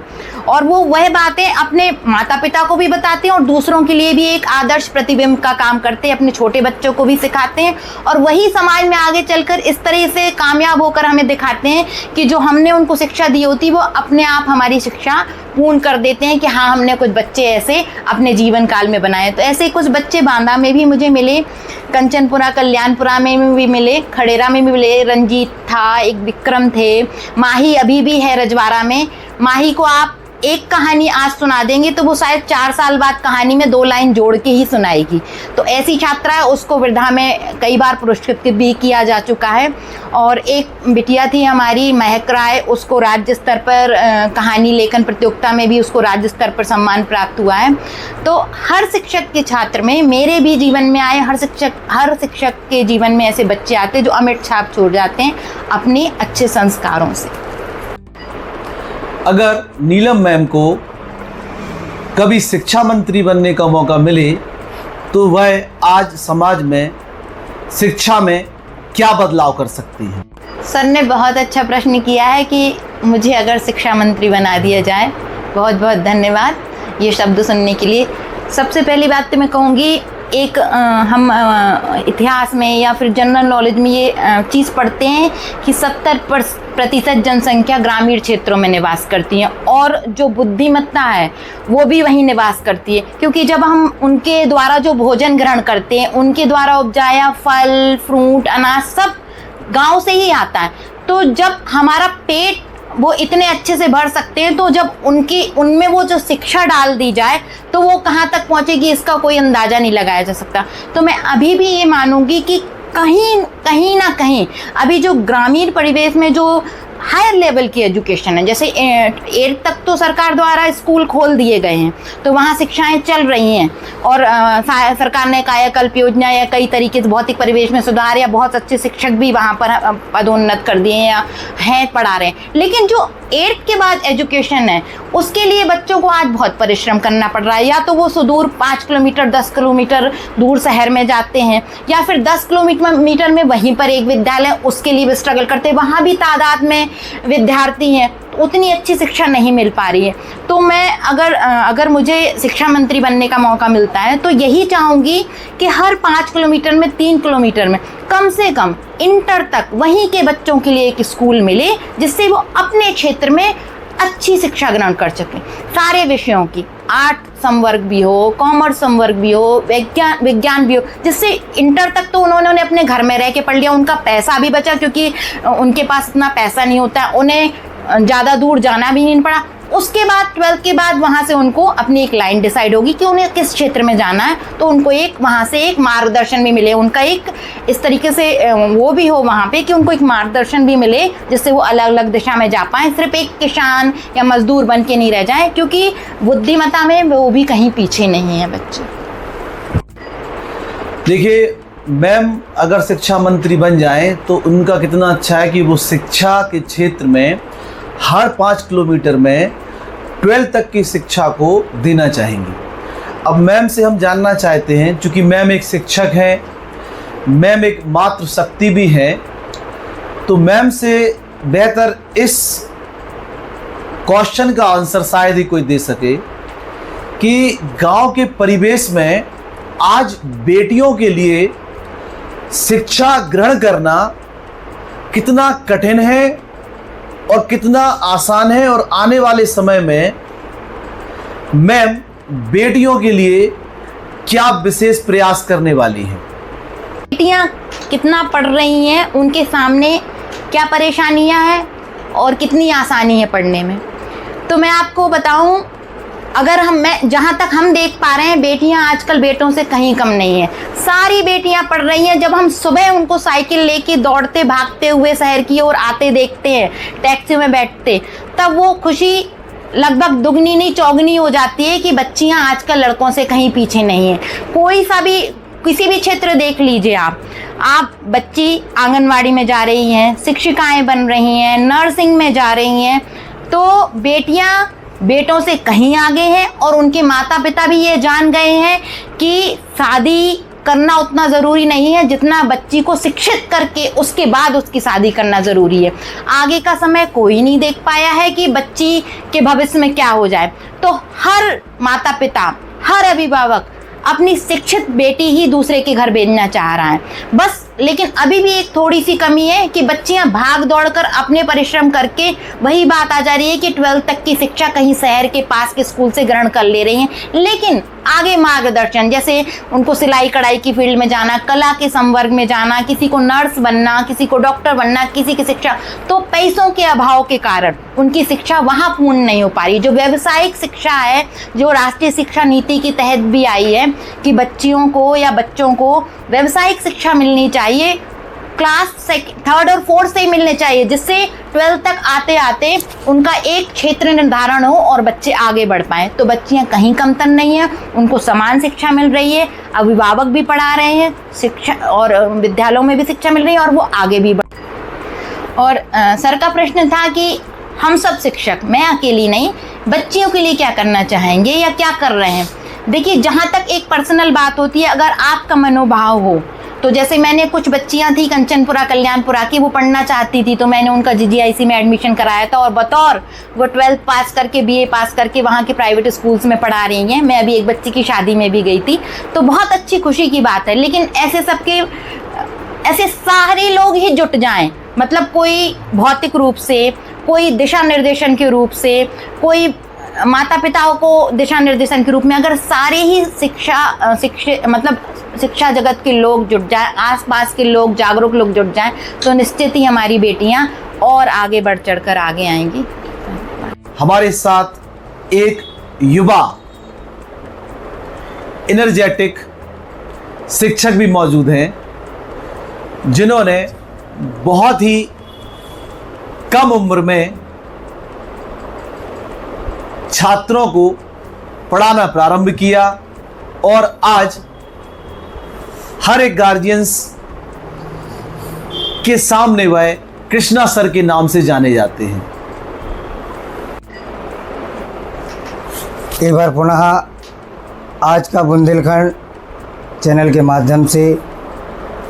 और वो वह बातें अपने माता पिता को भी बताते हैं और दूसरों के लिए भी एक आदर्श प्रतिबिंब का काम करते हैं, अपने छोटे बच्चों को भी सिखाते हैं, और वही समाज में आगे चलकर इस तरह से कामयाब होकर हमें दिखाते हैं कि जो हमने उनको शिक्षा दी होती वो अपने आप हमारी शिक्षा पूर्ण कर देते हैं कि हाँ, हमने कुछ बच्चे ऐसे अपने जीवन काल में बनाए। तो ऐसे कुछ बच्चे बांदा में भी मुझे मिले, कंचनपुरा कल्याणपुरा में भी मिले, खड़ेरा में भी मिले, रंजीत था, एक विक्रम थे, माही अभी भी है रजवाड़ा में। माही को आप एक कहानी आज सुना देंगे तो वो शायद 4 साल बाद कहानी में 2 लाइन जोड़ के ही सुनाएगी। तो ऐसी छात्रा है, उसको वृद्धा में कई बार पुरस्कृत भी किया जा चुका है। और एक बिटिया थी हमारी महक राय, उसको राज्य स्तर पर कहानी लेखन प्रतियोगिता में भी उसको राज्य स्तर पर सम्मान प्राप्त हुआ है। तो हर शिक्षक के छात्र में, मेरे भी जीवन में आए हर शिक्षक के जीवन में ऐसे बच्चे आते हैं जो अमिट छाप छोड़ जाते हैं अपने अच्छे संस्कारों से। अगर नीलम मैम को कभी शिक्षा मंत्री बनने का मौका मिले तो वह आज समाज में शिक्षा में क्या बदलाव कर सकती है? सर ने बहुत अच्छा प्रश्न किया है कि मुझे अगर शिक्षा मंत्री बना दिया जाए। बहुत बहुत धन्यवाद ये शब्द सुनने के लिए। सबसे पहली बात तो मैं कहूँगी, एक हम इतिहास में या फिर जनरल नॉलेज में ये चीज़ पढ़ते हैं कि 70% जनसंख्या ग्रामीण क्षेत्रों में निवास करती है और जो बुद्धिमत्ता है वो भी वहीं निवास करती है, क्योंकि जब हम उनके द्वारा जो भोजन ग्रहण करते हैं, उनके द्वारा उपजाया फल फ्रूट अनाज सब गांव से ही आता है। तो जब हमारा पेट वो इतने अच्छे से भर सकते हैं, तो जब उनमें वो जो शिक्षा डाल दी जाए तो वो कहाँ तक पहुँचेगी इसका कोई अंदाज़ा नहीं लगाया जा सकता। तो मैं अभी भी ये मानूंगी कि कहीं ना कहीं अभी जो ग्रामीण परिवेश में जो हायर लेवल की एजुकेशन है, जैसे 8th तक तो सरकार द्वारा स्कूल खोल दिए गए हैं तो वहाँ शिक्षाएं चल रही हैं, और सरकार ने कायाकल्प योजना या कई तरीके से भौतिक परिवेश में सुधार या बहुत अच्छे शिक्षक भी वहाँ पर पदोन्नत कर दिए या हैं पढ़ा रहे हैं। लेकिन जो 8th के बाद एजुकेशन है उसके लिए बच्चों को आज बहुत परिश्रम करना पड़ रहा है। या तो वो सुदूर 5 किलोमीटर 10 किलोमीटर दूर शहर में जाते हैं, या फिर 10 किलोमीटर में वहीं पर एक विद्यालय, उसके लिए भी स्ट्रगल करते हैं, वहाँ भी तादाद में विद्यार्थी हैं, उतनी अच्छी शिक्षा नहीं मिल पा रही है। तो मैं अगर मुझे शिक्षा मंत्री बनने का मौका मिलता है तो यही चाहूँगी कि हर 5 किलोमीटर में 3 किलोमीटर में कम से कम इंटर तक वहीं के बच्चों के लिए एक स्कूल मिले, जिससे वो अपने क्षेत्र में अच्छी शिक्षा ग्रहण कर सकें, सारे विषयों की, आर्ट संवर्ग भी हो, कॉमर्स संवर्ग भी हो, विज्ञान भी हो, जिससे इंटर तक तो उन्होंने अपने घर में रह के पढ़ लिया, उनका पैसा भी बचा, क्योंकि उनके पास इतना पैसा नहीं होता, उन्हें ज़्यादा दूर जाना भी नहीं पड़ा। उसके बाद 12th के बाद वहाँ से उनको अपनी एक लाइन डिसाइड होगी कि उन्हें किस क्षेत्र में जाना है, तो उनको एक वहाँ से एक मार्गदर्शन भी मिले, उनका एक इस तरीके से वो भी हो वहाँ पे कि उनको एक मार्गदर्शन भी मिले, जिससे वो अलग अलग दिशा में जा पाएँ, सिर्फ एक किसान या मजदूर बन के नहीं रह जाएँ, क्योंकि बुद्धिमत्ता में वो भी कहीं पीछे नहीं है बच्चे। देखिए मैम अगर शिक्षा मंत्री बन जाएं तो उनका कितना अच्छा है कि वो शिक्षा के क्षेत्र में हर 5 किलोमीटर में 12th तक की शिक्षा को देना चाहेंगी। अब मैम से हम जानना चाहते हैं, चूँकि मैम एक शिक्षक हैं, मैम एक मातृशक्ति भी हैं, तो मैम से बेहतर इस क्वेश्चन का आंसर शायद ही कोई दे सके कि गांव के परिवेश में आज बेटियों के लिए शिक्षा ग्रहण करना कितना कठिन है और कितना आसान है, और आने वाले समय में मैम बेटियों के लिए क्या विशेष प्रयास करने वाली हैं? बेटियां कितना पढ़ रही हैं, उनके सामने क्या परेशानियां हैं और कितनी आसानी है पढ़ने में। तो मैं आपको बताऊं, अगर मैं जहाँ तक हम देख पा रहे हैं, बेटियां आजकल बेटों से कहीं कम नहीं है, सारी बेटियां पढ़ रही हैं। जब हम सुबह उनको साइकिल लेके दौड़ते भागते हुए शहर की ओर आते देखते हैं, टैक्सी में बैठते, तब वो खुशी लगभग दुगनी नहीं चौगनी हो जाती है कि बच्चियां आजकल लड़कों से कहीं पीछे नहीं है। कोई सा भी किसी भी क्षेत्र देख लीजिए आप बच्ची आंगनवाड़ी में जा रही हैं, शिक्षिकाएं बन रही हैं, नर्सिंग में जा रही हैं, तो बेटियां बेटों से कहीं आगे हैं और उनके माता पिता भी ये जान गए हैं कि शादी करना उतना ज़रूरी नहीं है जितना बच्ची को शिक्षित करके उसके बाद उसकी शादी करना ज़रूरी है। आगे का समय कोई नहीं देख पाया है कि बच्ची के भविष्य में क्या हो जाए, तो हर माता पिता, हर अभिभावक अपनी शिक्षित बेटी ही दूसरे के घर भेजना चाह रहा है बस। लेकिन अभी भी एक थोड़ी सी कमी है कि बच्चियां भाग दौड़ कर अपने परिश्रम करके, वही बात आ जा रही है कि 12th तक की शिक्षा कहीं शहर के पास के स्कूल से ग्रहण कर ले रही हैं, लेकिन आगे मार्गदर्शन, जैसे उनको सिलाई कढ़ाई की फील्ड में जाना, कला के संवर्ग में जाना, किसी को नर्स बनना, किसी को डॉक्टर बनना, किसी की शिक्षा, तो पैसों के अभाव के कारण उनकी शिक्षा वहाँ पूर्ण नहीं हो पा रही। जो व्यावसायिक शिक्षा है, जो राष्ट्रीय शिक्षा नीति के तहत भी आई है कि बच्चियों को या बच्चों को व्यावसायिक शिक्षा मिलनी चाहिए, क्लास 3rd और 4th से ही मिलने चाहिए, जिससे 12th तक आते आते उनका एक क्षेत्र निर्धारण हो और बच्चे आगे बढ़ पाएँ। तो बच्चियां कहीं कमतर नहीं हैं, उनको समान शिक्षा मिल रही है, अभिभावक भी पढ़ा रहे हैं, शिक्षा और विद्यालयों में भी शिक्षा मिल रही है और वो आगे भी बढ़। और सर का प्रश्न था कि हम सब शिक्षक, मैं अकेली नहीं, बच्चियों के लिए क्या करना चाहेंगे या क्या कर रहे हैं। देखिए, जहाँ तक एक पर्सनल बात होती है, अगर आपका मनोभाव हो, तो जैसे मैंने कुछ बच्चियां थी कंचनपुरा कल्याणपुरा की, वो पढ़ना चाहती थी, तो मैंने उनका GGIC में एडमिशन कराया था और बतौर वो 12th पास करके BA पास करके वहाँ के प्राइवेट स्कूल्स में पढ़ा रही हैं। मैं अभी एक बच्ची की शादी में भी गई थी, तो बहुत अच्छी खुशी की बात है। लेकिन ऐसे सारे लोग ही जुट जाएं, मतलब कोई भौतिक रूप से, कोई दिशा निर्देशन के रूप से, कोई माता पिताओं को दिशा निर्देशन के रूप में, अगर सारे ही शिक्षा जगत के लोग जुट जाएं, आसपास के लोग, जागरूक लोग जुट जाएं, तो निश्चित ही हमारी बेटियां और आगे बढ़ चढ़कर आगे आएंगी। हमारे साथ एक युवा एनर्जेटिक शिक्षक भी मौजूद हैं, जिन्होंने बहुत ही कम उम्र में छात्रों को पढ़ाना प्रारंभ किया और आज हर एक गार्जियंस के सामने वह कृष्णा सर के नाम से जाने जाते हैं। एक बार पुनः आज का बुंदेलखंड चैनल के माध्यम से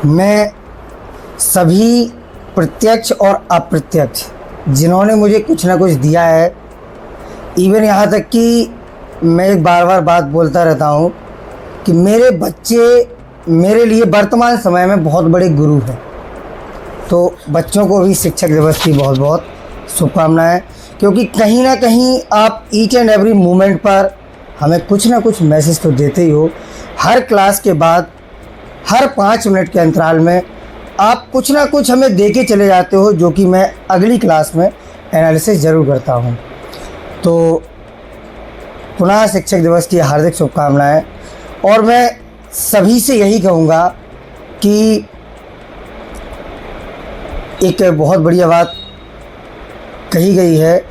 मैं सभी प्रत्यक्ष और अप्रत्यक्ष जिन्होंने मुझे कुछ ना कुछ दिया है, इवन यहाँ तक कि मैं एक बार बात बोलता रहता हूँ कि मेरे बच्चे मेरे लिए वर्तमान समय में बहुत बड़े गुरु हैं। तो बच्चों को भी शिक्षक दिवस की बहुत बहुत शुभकामनाएं, क्योंकि कहीं ना कहीं आप ईच एंड एवरी मोमेंट पर हमें कुछ ना कुछ मैसेज तो देते ही हो। हर क्लास के बाद हर 5 मिनट के अंतराल में आप कुछ ना कुछ हमें दे के चले जाते हो, जो कि मैं अगली क्लास में एनालिसिस ज़रूर करता हूँ। तो पुनः शिक्षक दिवस की हार्दिक शुभकामनाएं। और मैं सभी से यही कहूँगा कि एक बहुत बढ़िया बात कही गई है,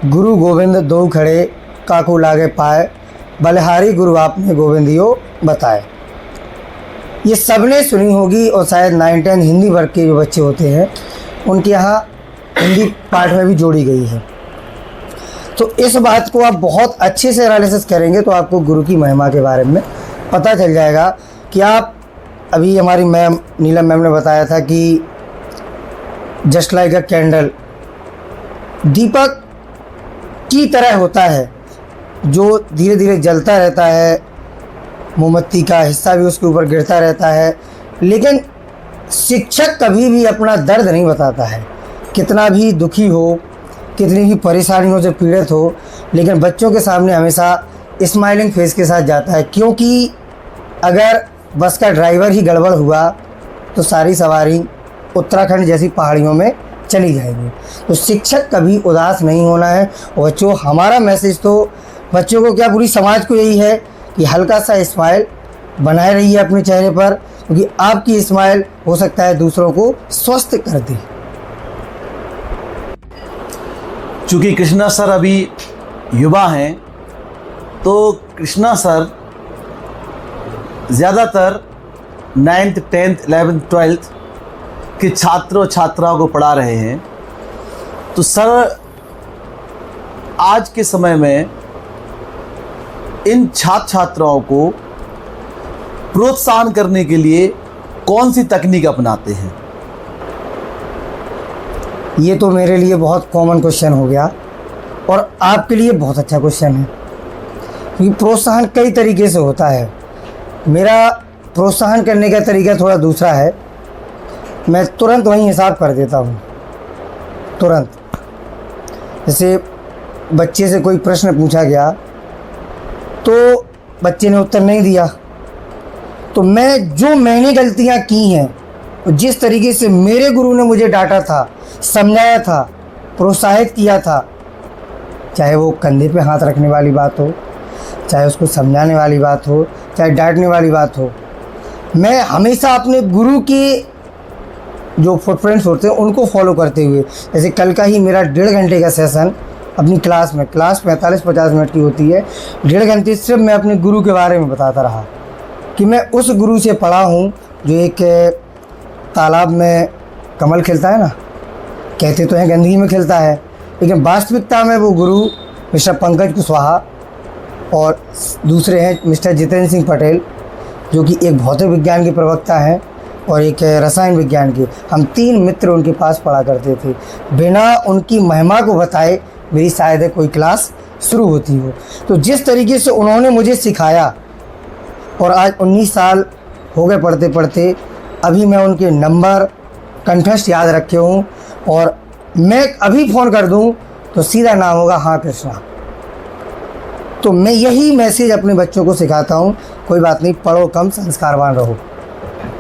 गुरु गोविंद दो खड़े काकू लागे पाए, बलिहारी गुरु आपने गोविंदियो बताए। ये सबने सुनी होगी और शायद 9-10 हिंदी वर्ग के जो बच्चे होते हैं उनके यहाँ हिंदी पाठ में भी जोड़ी गई है। तो इस बात को आप बहुत अच्छे से एनालिसिस करेंगे तो आपको गुरु की महिमा के बारे में पता चल जाएगा कि आप, अभी हमारी मैम नीलम मैम ने बताया था कि जस्ट लाइक अ कैंडल, दीपक की तरह होता है जो धीरे धीरे जलता रहता है, मोमबत्ती का हिस्सा भी उसके ऊपर गिरता रहता है। लेकिन शिक्षक कभी भी अपना दर्द नहीं बताता है, कितना भी दुखी हो, कितनी भी परेशानियों से पीड़ित हो, लेकिन बच्चों के सामने हमेशा स्माइलिंग फेस के साथ जाता है। क्योंकि अगर बस का ड्राइवर ही गड़बड़ हुआ तो सारी सवारी उत्तराखंड जैसी पहाड़ियों में चली जाएगी। तो शिक्षक कभी उदास नहीं होना है। और बच्चों, हमारा मैसेज तो बच्चों को क्या, पूरी समाज को यही है कि हल्का सा स्माइल बनाए रहिए अपने चेहरे पर, क्योंकि आपकी स्माइल हो सकता है दूसरों को स्वस्थ कर दे। चूँकि कृष्णा सर अभी युवा हैं, तो कृष्णा सर ज़्यादातर 9th 10th 11th 12th के छात्रों छात्राओं को पढ़ा रहे हैं। तो सर, आज के समय में इन छात्र छात्राओं को प्रोत्साहन करने के लिए कौन सी तकनीक अपनाते हैं? ये तो मेरे लिए बहुत कॉमन क्वेश्चन हो गया और आपके लिए बहुत अच्छा क्वेश्चन है, क्योंकि प्रोत्साहन कई तरीके से होता है। मेरा प्रोत्साहन करने का तरीका थोड़ा दूसरा है। मैं तुरंत वहीं हिसाब कर देता हूँ, तुरंत। जैसे बच्चे से कोई प्रश्न पूछा गया तो बच्चे ने उत्तर नहीं दिया, तो मैंने गलतियाँ की हैं, जिस तरीके से मेरे गुरु ने मुझे डांटा था, समझाया था, प्रोत्साहित किया था, चाहे वो कंधे पे हाथ रखने वाली बात हो, चाहे उसको समझाने वाली बात हो, चाहे डांटने वाली बात हो, मैं हमेशा अपने गुरु के जो फुटप्रिंट्स होते हैं उनको फॉलो करते हुए, जैसे कल का ही मेरा 1.5 घंटे का सेशन अपनी क्लास 45-50 मिनट की होती है, 1.5 घंटे सिर्फ मैं अपने गुरु के बारे में बताता रहा कि मैं उस गुरु से पढ़ा हूँ जो एक तालाब में कमल खिलता है ना, कहते तो हैं गंदगी में खिलता है, लेकिन वास्तविकता में वो गुरु मिस्टर पंकज कुशवाहा और दूसरे हैं मिस्टर जितेंद्र सिंह पटेल, जो कि एक भौतिक विज्ञान के प्रवक्ता हैं और एक रसायन विज्ञान के। हम 3 मित्र उनके पास पढ़ा करते थे। बिना उनकी महिमा को बताए मेरी शायद कोई क्लास शुरू होती हो। तो जिस तरीके से उन्होंने मुझे सिखाया, और आज 19 साल हो गए पढ़ते पढ़ते, अभी मैं उनके नंबर कंठस्थ याद रखे हूँ, और मैं अभी फ़ोन कर दूँ तो सीधा नाम होगा हाँ कृष्णा। तो मैं यही मैसेज अपने बच्चों को सिखाता हूँ, कोई बात नहीं, पढ़ो कम संस्कारवान रहो,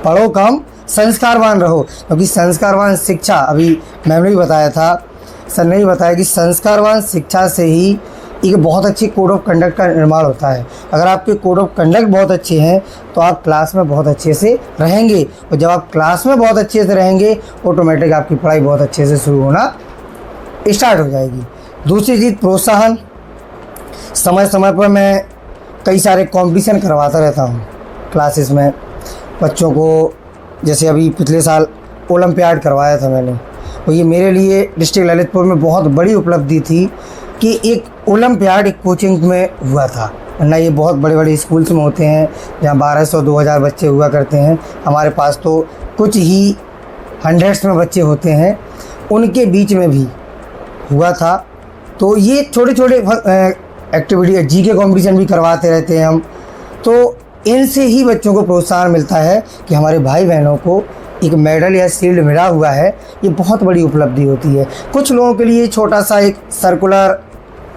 पढ़ो कम संस्कारवान रहो, क्योंकि संस्कारवान शिक्षा, अभी मैंने भी बताया था, सर ने भी बताया कि संस्कारवान शिक्षा से ही एक बहुत अच्छी कोड ऑफ कंडक्ट का निर्माण होता है। अगर आपके कोड ऑफ कंडक्ट बहुत अच्छे हैं तो आप क्लास में बहुत अच्छे से रहेंगे, और जब आप क्लास में बहुत अच्छे से रहेंगे ऑटोमेटिक आपकी पढ़ाई बहुत अच्छे से शुरू होना स्टार्ट हो जाएगी। दूसरी चीज़ प्रोत्साहन। समय समय पर मैं कई सारे कंपटीशन करवाता रहता हूँ क्लासेस में बच्चों को। जैसे अभी पिछले साल ओलंपियाड करवाया था मैंने, और ये मेरे लिए डिस्ट्रिक्ट ललितपुर में बहुत बड़ी उपलब्धि थी कि एक ओलंपियाड एक कोचिंग में हुआ था। वरना ये बहुत बड़े बड़े स्कूल्स में होते हैं जहाँ 1200-2000 बच्चे हुआ करते हैं, हमारे पास तो कुछ ही हंड्रेड्स में बच्चे होते हैं, उनके बीच में भी हुआ था। तो ये छोटे छोटे एक्टिविटी, जीके कंपटीशन भी करवाते रहते हैं हम। तो इनसे ही बच्चों को प्रोत्साहन मिलता है कि हमारे भाई बहनों को एक मेडल या शील्ड मिला हुआ है, ये बहुत बड़ी उपलब्धि होती है। कुछ लोगों के लिए छोटा सा एक सर्कुलर,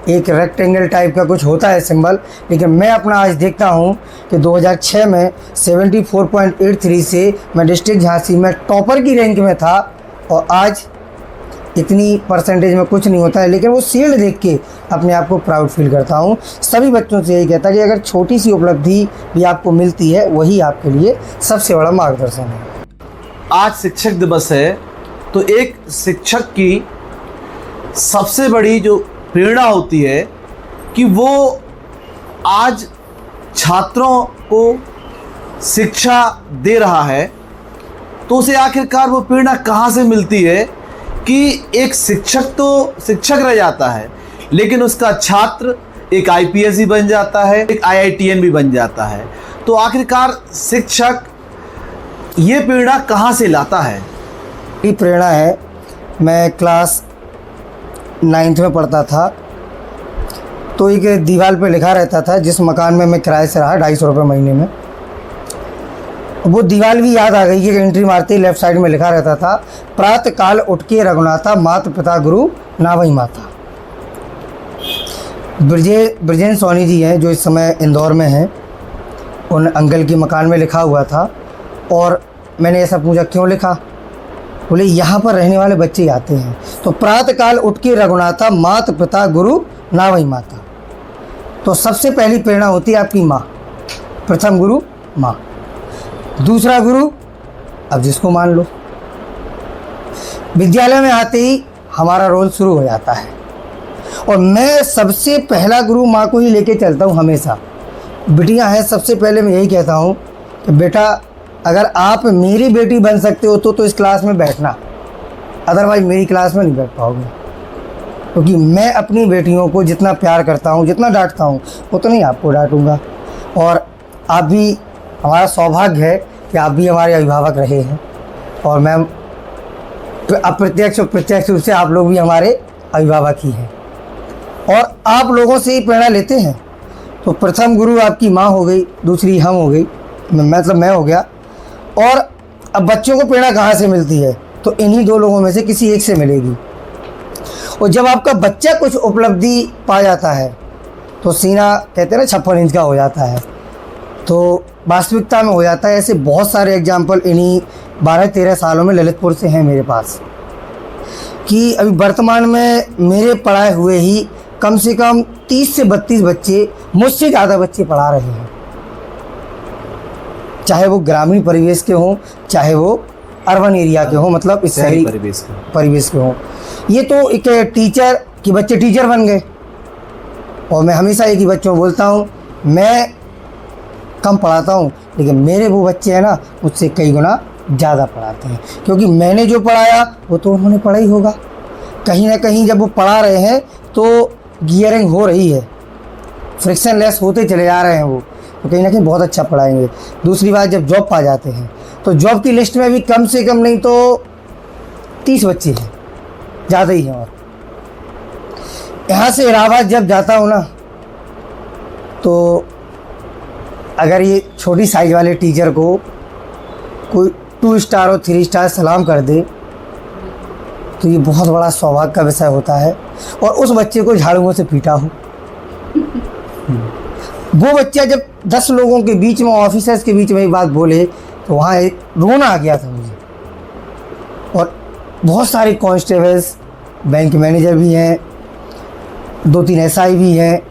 एक रेक्टेंगल टाइप का कुछ होता है सिंबल, लेकिन मैं अपना आज देखता हूँ कि 2006 में 74.83 से मैं डिस्ट्रिक्ट झांसी में टॉपर की रैंक में था, और आज इतनी परसेंटेज में कुछ नहीं होता है, लेकिन वो शील्ड देख के अपने आप को प्राउड फील करता हूँ। सभी बच्चों से यही कहता है कि अगर छोटी सी उपलब्धि भी आपको मिलती है, वही आपके लिए सबसे बड़ा मार्गदर्शन है। आज शिक्षक दिवस है, तो एक शिक्षक की सबसे बड़ी जो प्रेरणा होती है कि वो आज छात्रों को शिक्षा दे रहा है, तो उसे आखिरकार वो प्रेरणा कहाँ से मिलती है कि एक शिक्षक तो शिक्षक रह जाता है, लेकिन उसका छात्र एक IPS भी बन जाता है, एक IITN भी बन जाता है। तो आखिरकार शिक्षक ये प्रेरणा कहाँ से लाता है? ये प्रेरणा है, मैं क्लास 9th में पढ़ता था, तो एक दीवार पे लिखा रहता था, जिस मकान में मैं किराए से रहा 250 रुपये महीने में, वो दीवार भी याद आ गई कि एंट्री मारते ही लेफ्ट साइड में लिखा रहता था, प्रातः काल उठ के रघुनाथा, माता पिता गुरु ना वही माता। ब्रजेन सोनी जी हैं जो इस समय इंदौर में हैं, उन अंकल के मकान में लिखा हुआ था, और मैंने ऐसा पूछा क्यों लिखा, बोले यहाँ पर रहने वाले बच्चे आते हैं, तो प्रातः काल उठ के रघुनाथा, माता पिता गुरु ना वही माता। तो सबसे पहली प्रेरणा होती है आपकी माँ, प्रथम गुरु माँ, दूसरा गुरु अब जिसको मान लो। विद्यालय में आते ही हमारा रोल शुरू हो जाता है, और मैं सबसे पहला गुरु माँ को ही लेके चलता हूँ हमेशा। बिटियाँ हैं, सबसे पहले मैं यही कहता हूँ कि बेटा अगर आप मेरी बेटी बन सकते हो तो इस क्लास में बैठना, अदरवाइज मेरी क्लास में नहीं बैठ पाओगे। क्योंकि मैं अपनी बेटियों को जितना प्यार करता हूँ, जितना डांटता हूँ, उतना ही आपको डांटूंगा। और आप भी, हमारा सौभाग्य है कि आप भी हमारे अभिभावक रहे हैं, और मैम अप्रत्यक्ष और प्रत्यक्ष रूप से आप लोग भी हमारे अभिभावक ही हैं, और आप लोगों से ही प्रेरणा लेते हैं। तो प्रथम गुरु आपकी माँ हो गई, दूसरी हम हो गई, मतलब मैं हो गया। और अब बच्चों को प्रेरणा कहाँ से मिलती है? तो इन्हीं दो लोगों में से किसी एक से मिलेगी। और जब आपका बच्चा कुछ उपलब्धि पा जाता है तो सीना कहते हैं ना 56 इंच का हो जाता है, तो वास्तविकता में हो जाता है। ऐसे बहुत सारे एग्जाम्पल इन्हीं 12-13 सालों में ललितपुर से हैं मेरे पास, कि अभी वर्तमान में मेरे पढ़ाए हुए ही कम से कम 30 से 32 बच्चे, मुझसे ज़्यादा बच्चे पढ़ा रहे हैं, चाहे वो ग्रामीण परिवेश के हों, चाहे वो अर्बन एरिया के हों, मतलब इस शहरी परिवेश के हों। ये तो एक टीचर कि बच्चे टीचर बन गए। और मैं हमेशा एक ही बच्चों को बोलता हूँ, मैं कम पढ़ाता हूँ, लेकिन मेरे वो बच्चे हैं ना, मुझसे कई गुना ज़्यादा पढ़ाते हैं, क्योंकि मैंने जो पढ़ाया वो तो उन्होंने पढ़ा ही होगा। कहीं ना कहीं जब वो पढ़ा रहे हैं तो गियरिंग हो रही है, फ्रिक्शन लेस होते चले जा रहे हैं वो, तो कहीं ना कहीं बहुत अच्छा पढ़ाएंगे। दूसरी बात, जब जॉब पा जाते हैं तो जॉब की लिस्ट में भी कम से कम नहीं तो 30 बच्चे हैं, ज़्यादा ही हैं। और यहाँ से इलाहाबाद जब जाता हूँ ना, तो अगर ये छोटी साइज वाले टीचर को कोई 2 स्टार और 3 स्टार सलाम कर दे तो ये बहुत बड़ा सौभाग्य का विषय होता है। और उस बच्चे को झाड़ुओं से पीटा हो, वो बच्चा जब 10 लोगों के बीच में, ऑफिसर्स के बीच में ये बात बोले, तो वहाँ एक रोना आ गया था मुझे। और बहुत सारे कांस्टेबल्स, बैंक मैनेजर भी हैं, 2-3 एसआई भी हैं।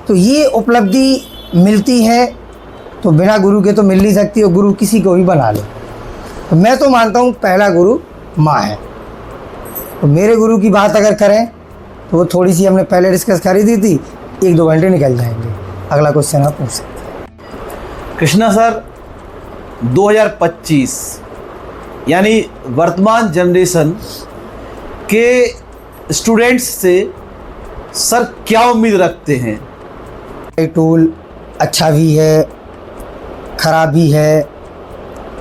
तो ये उपलब्धि मिलती है तो बिना गुरु के तो मिल नहीं सकती, और गुरु किसी को भी बना ले। तो मैं तो मानता हूँ पहला गुरु माँ है। तो मेरे गुरु की बात अगर करें तो वो थोड़ी सी हमने पहले डिस्कस करी दी थी, 1-2 घंटे निकल जाएंगे। अगला क्वेश्चन आप पूछ सकते हैं। कृष्णा सर, 2025 यानी वर्तमान जनरेशन के स्टूडेंट्स से सर क्या उम्मीद रखते हैं? ये टूल अच्छा भी है, ख़राब भी है,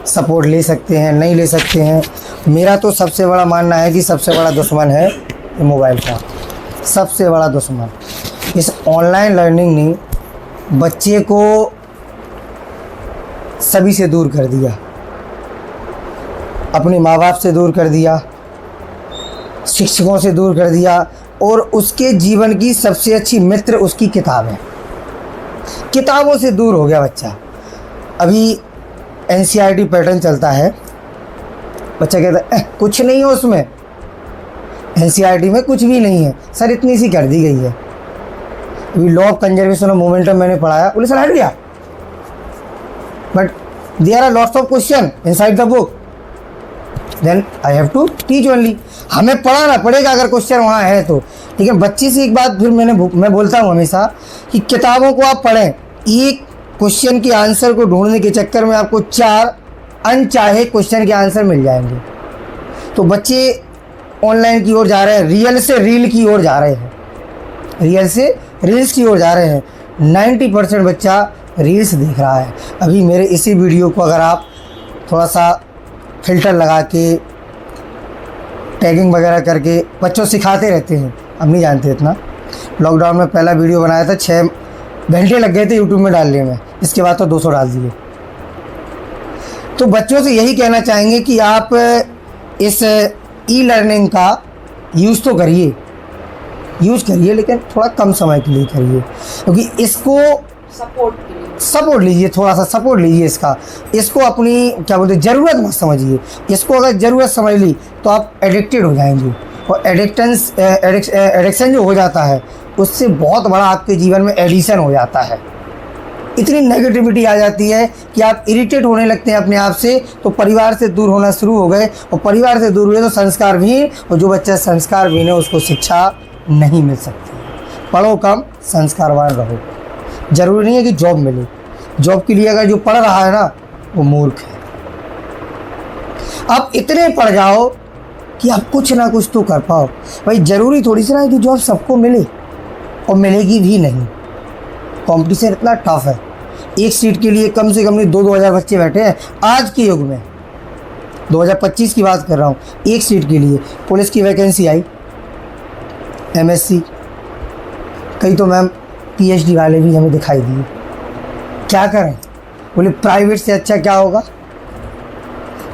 सपोर्ट ले सकते हैं, नहीं ले सकते हैं। मेरा तो सबसे बड़ा मानना है कि सबसे बड़ा दुश्मन है ये मोबाइल फ़ोन, सबसे बड़ा दुश्मन। इस ऑनलाइन लर्निंग ने बच्चे को सभी से दूर कर दिया, अपने माँ बाप से दूर कर दिया, शिक्षकों से दूर कर दिया, और उसके जीवन की सबसे अच्छी मित्र उसकी किताब है। किताबों से दूर हो गया बच्चा। अभी NCERT पैटर्न चलता है, बच्चा कहता है कुछ नहीं है उसमें, NCERT में कुछ भी नहीं है सर, इतनी सी कर दी गई है। अभी law of conservation of momentum मैंने पढ़ाया, बोले सर हट गया, but there are lots of question inside the book, then I have to teach only. हमें पढ़ाना पड़ेगा अगर क्वेश्चन वहाँ है तो। लेकिन बच्चे से एक बात फिर मैं बोलता हूँ हमेशा कि किताबों को आप पढ़ें, एक क्वेश्चन के आंसर को ढूंढने के चक्कर में आपको 4 अनचाहे क्वेश्चन के आंसर मिल जाएंगे। तो बच्चे ऑनलाइन की ओर जा रहे हैं, रियल से रील की ओर जा रहे हैं, रियल से रील्स की ओर जा रहे हैं। 90% बच्चा रील्स देख रहा है। अभी मेरे इसी वीडियो को अगर आप थोड़ा सा फिल्टर लगा के, टैगिंग वगैरह करके बच्चों सिखाते रहते हैं, हम नहीं जानते इतना। लॉकडाउन में पहला वीडियो बनाया था, 6 घंटे लग गए थे यूट्यूब में डालने में, इसके बाद तो 200 डाल दिए। तो बच्चों से यही कहना चाहेंगे कि आप इस ई लर्निंग का यूज़ तो करिए, लेकिन थोड़ा कम समय के लिए करिए, क्योंकि इसको सपोर्ट लीजिए, थोड़ा सा सपोर्ट लीजिए इसको अपनी क्या बोलते हैं ज़रूरत मत समझिए। इसको अगर ज़रूरत समझ ली तो आप एडिक्टेड हो जाएंगे, और एडिक्शन जो हो जाता है उससे बहुत बड़ा आपके जीवन में एडिशन हो जाता है। इतनी नेगेटिविटी आ जाती है कि आप इरिटेट होने लगते हैं अपने आप से, तो परिवार से दूर होना शुरू हो गए, और परिवार से दूर हुए तो संस्कार भी, और जो बच्चा संस्कार भी है उसको शिक्षा नहीं मिल सकती। पढ़ो कम, संस्कारवान रहो। ज़रूरी नहीं है कि जॉब मिले, जॉब के लिए अगर जो पढ़ रहा है ना वो मूर्ख है। आप इतने पढ़ जाओ कि आप कुछ ना कुछ तो कर पाओ। भाई ज़रूरी थोड़ी सी ना है कि जॉब सबको मिले, और मिलेगी भी नहीं। कंपटीशन इतना टफ है, एक सीट के लिए कम से कम नहीं 2-2 हज़ार बच्चे बैठे हैं आज के युग में। 2025 की बात कर रहा हूँ। एक सीट के लिए पुलिस की वैकेंसी आई, MSc, कई तो मैम PhD वाले भी हमें दिखाई दिए। क्या करें, बोले प्राइवेट से अच्छा क्या होगा।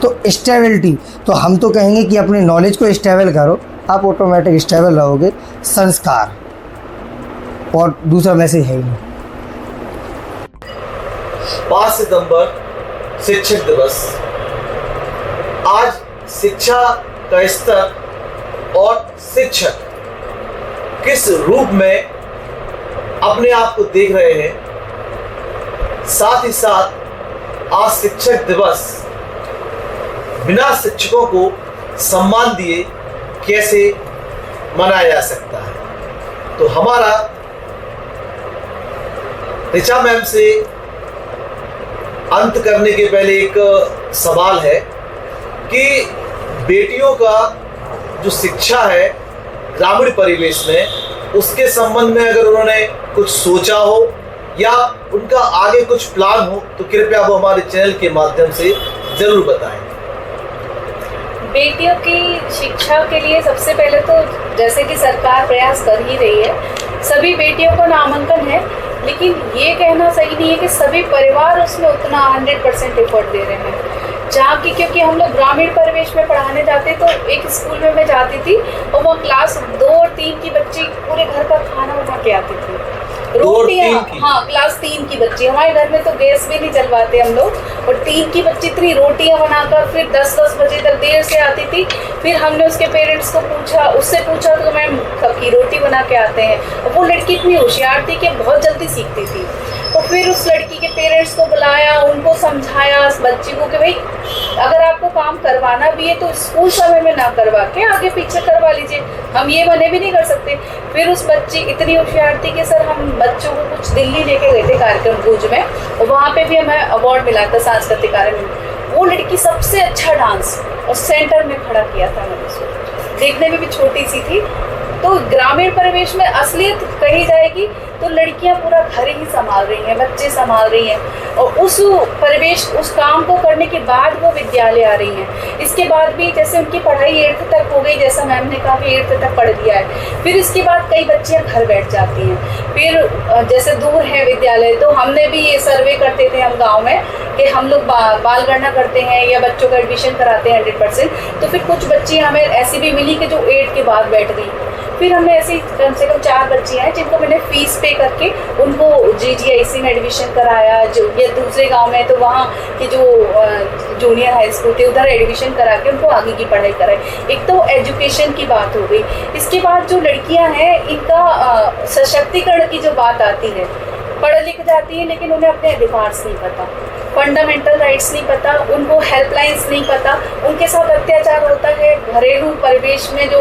तो स्टेबिलिटी, तो हम तो कहेंगे कि अपने नॉलेज को स्टेबल करो, आप ऑटोमेटिक स्टेबल रहोगे। संस्कार, और दूसरा मैसेज है ही नहीं। 5 सितंबर शिक्षक दिवस। आज शिक्षा का स्तर और शिक्षक किस रूप में अपने आप को देख रहे हैं, साथ ही साथ आज शिक्षक दिवस बिना शिक्षकों को सम्मान दिए कैसे मनाया जा सकता है। तो हमारा ऋचा मैम से अंत करने के पहले एक सवाल है कि बेटियों का जो शिक्षा है ग्रामीण परिवेश में, उसके संबंध में अगर उन्होंने कुछ सोचा हो या उनका आगे कुछ प्लान हो तो कृपया वो हमारे चैनल के माध्यम से जरूर बताएं। बेटियों की शिक्षा के लिए सबसे पहले तो जैसे कि सरकार प्रयास कर ही रही है, सभी बेटियों को नामांकन है, लेकिन ये कहना सही नहीं है कि सभी परिवार उसमें उतना 100% एफर्ट दे रहे हैं। जहाँ की, क्योंकि हम लोग ग्रामीण परिवेश में पढ़ाने जाते तो एक स्कूल में मैं जाती थी और वो क्लास 2 और 3 की बच्ची पूरे घर का खाना बना के आती थी, रोटियाँ। हाँ, क्लास 3 की बच्ची, हमारे घर में तो गैस भी नहीं चलवाते हम लोग, और 3 की बच्ची इतनी रोटियाँ बनाकर फिर 10-10 बजे तक देर से आती थी। फिर हमने उसके पेरेंट्स को पूछा, उससे पूछा तो मैम कब की रोटी बना के आते हैं। और वो लड़की इतनी होशियार थी कि बहुत जल्दी सीखती थी। तो फिर उस लड़की के पेरेंट्स को बुलाया, उनको समझाया उस बच्ची को कि भाई अगर आपको काम करवाना भी है तो स्कूल समय में ना करवा के आगे पीछे करवा लीजिए, हम ये मने भी नहीं कर सकते। फिर उस बच्ची इतनी होशियार थी कि सर हम बच्चों को कुछ दिल्ली लेके गए थे कार्यक्रम भुज में, और वहाँ पे भी हमें अवार्ड मिला था सांस्कृतिक कार्यक्रम। वो लड़की सबसे अच्छा डांस और सेंटर में खड़ा किया था मैंने उसको, देखने में भी छोटी सी थी। तो ग्रामीण परिवेश में असलियत कही जाएगी तो लड़कियां पूरा घर ही संभाल रही हैं, बच्चे संभाल रही हैं, और उस परिवेश उस काम को करने के बाद वो विद्यालय आ रही हैं। इसके बाद भी जैसे उनकी पढ़ाई 8th तक हो गई, जैसा मैम ने कहा कि 8th तक पढ़ लिया है, फिर इसके बाद कई बच्चियां घर बैठ जाती हैं। फिर जैसे दूर है विद्यालय, तो हमने भी ये सर्वे करते थे हम गाँव में कि हम लोग बाल गणना करते हैं या बच्चों का एडमिशन कराते हैं 100%। तो फिर कुछ बच्ची हमें ऐसी भी मिली कि जो 8 के बाद बैठ गई। फिर हमने ऐसी कम से कम 4 बच्चियाँ हैं जिनको मैंने फीस पे करके उनको GGIC में एडमिशन कराया। जो ये दूसरे गांव में तो वहाँ के जो जूनियर हाई स्कूल थे उधर एडमिशन करा के उनको आगे की पढ़ाई कराई। एक तो एजुकेशन की बात हो गई। इसके बाद जो लड़कियाँ हैं इनका सशक्तिकरण की जो बात आती है, पढ़ लिख जाती है लेकिन उन्हें अपने अधिकार नहीं पता, फंडामेंटल राइट्स नहीं पता, उनको हेल्पलाइंस नहीं पता, उनके साथ अत्याचार होता है। घरेलू परिवेश में जो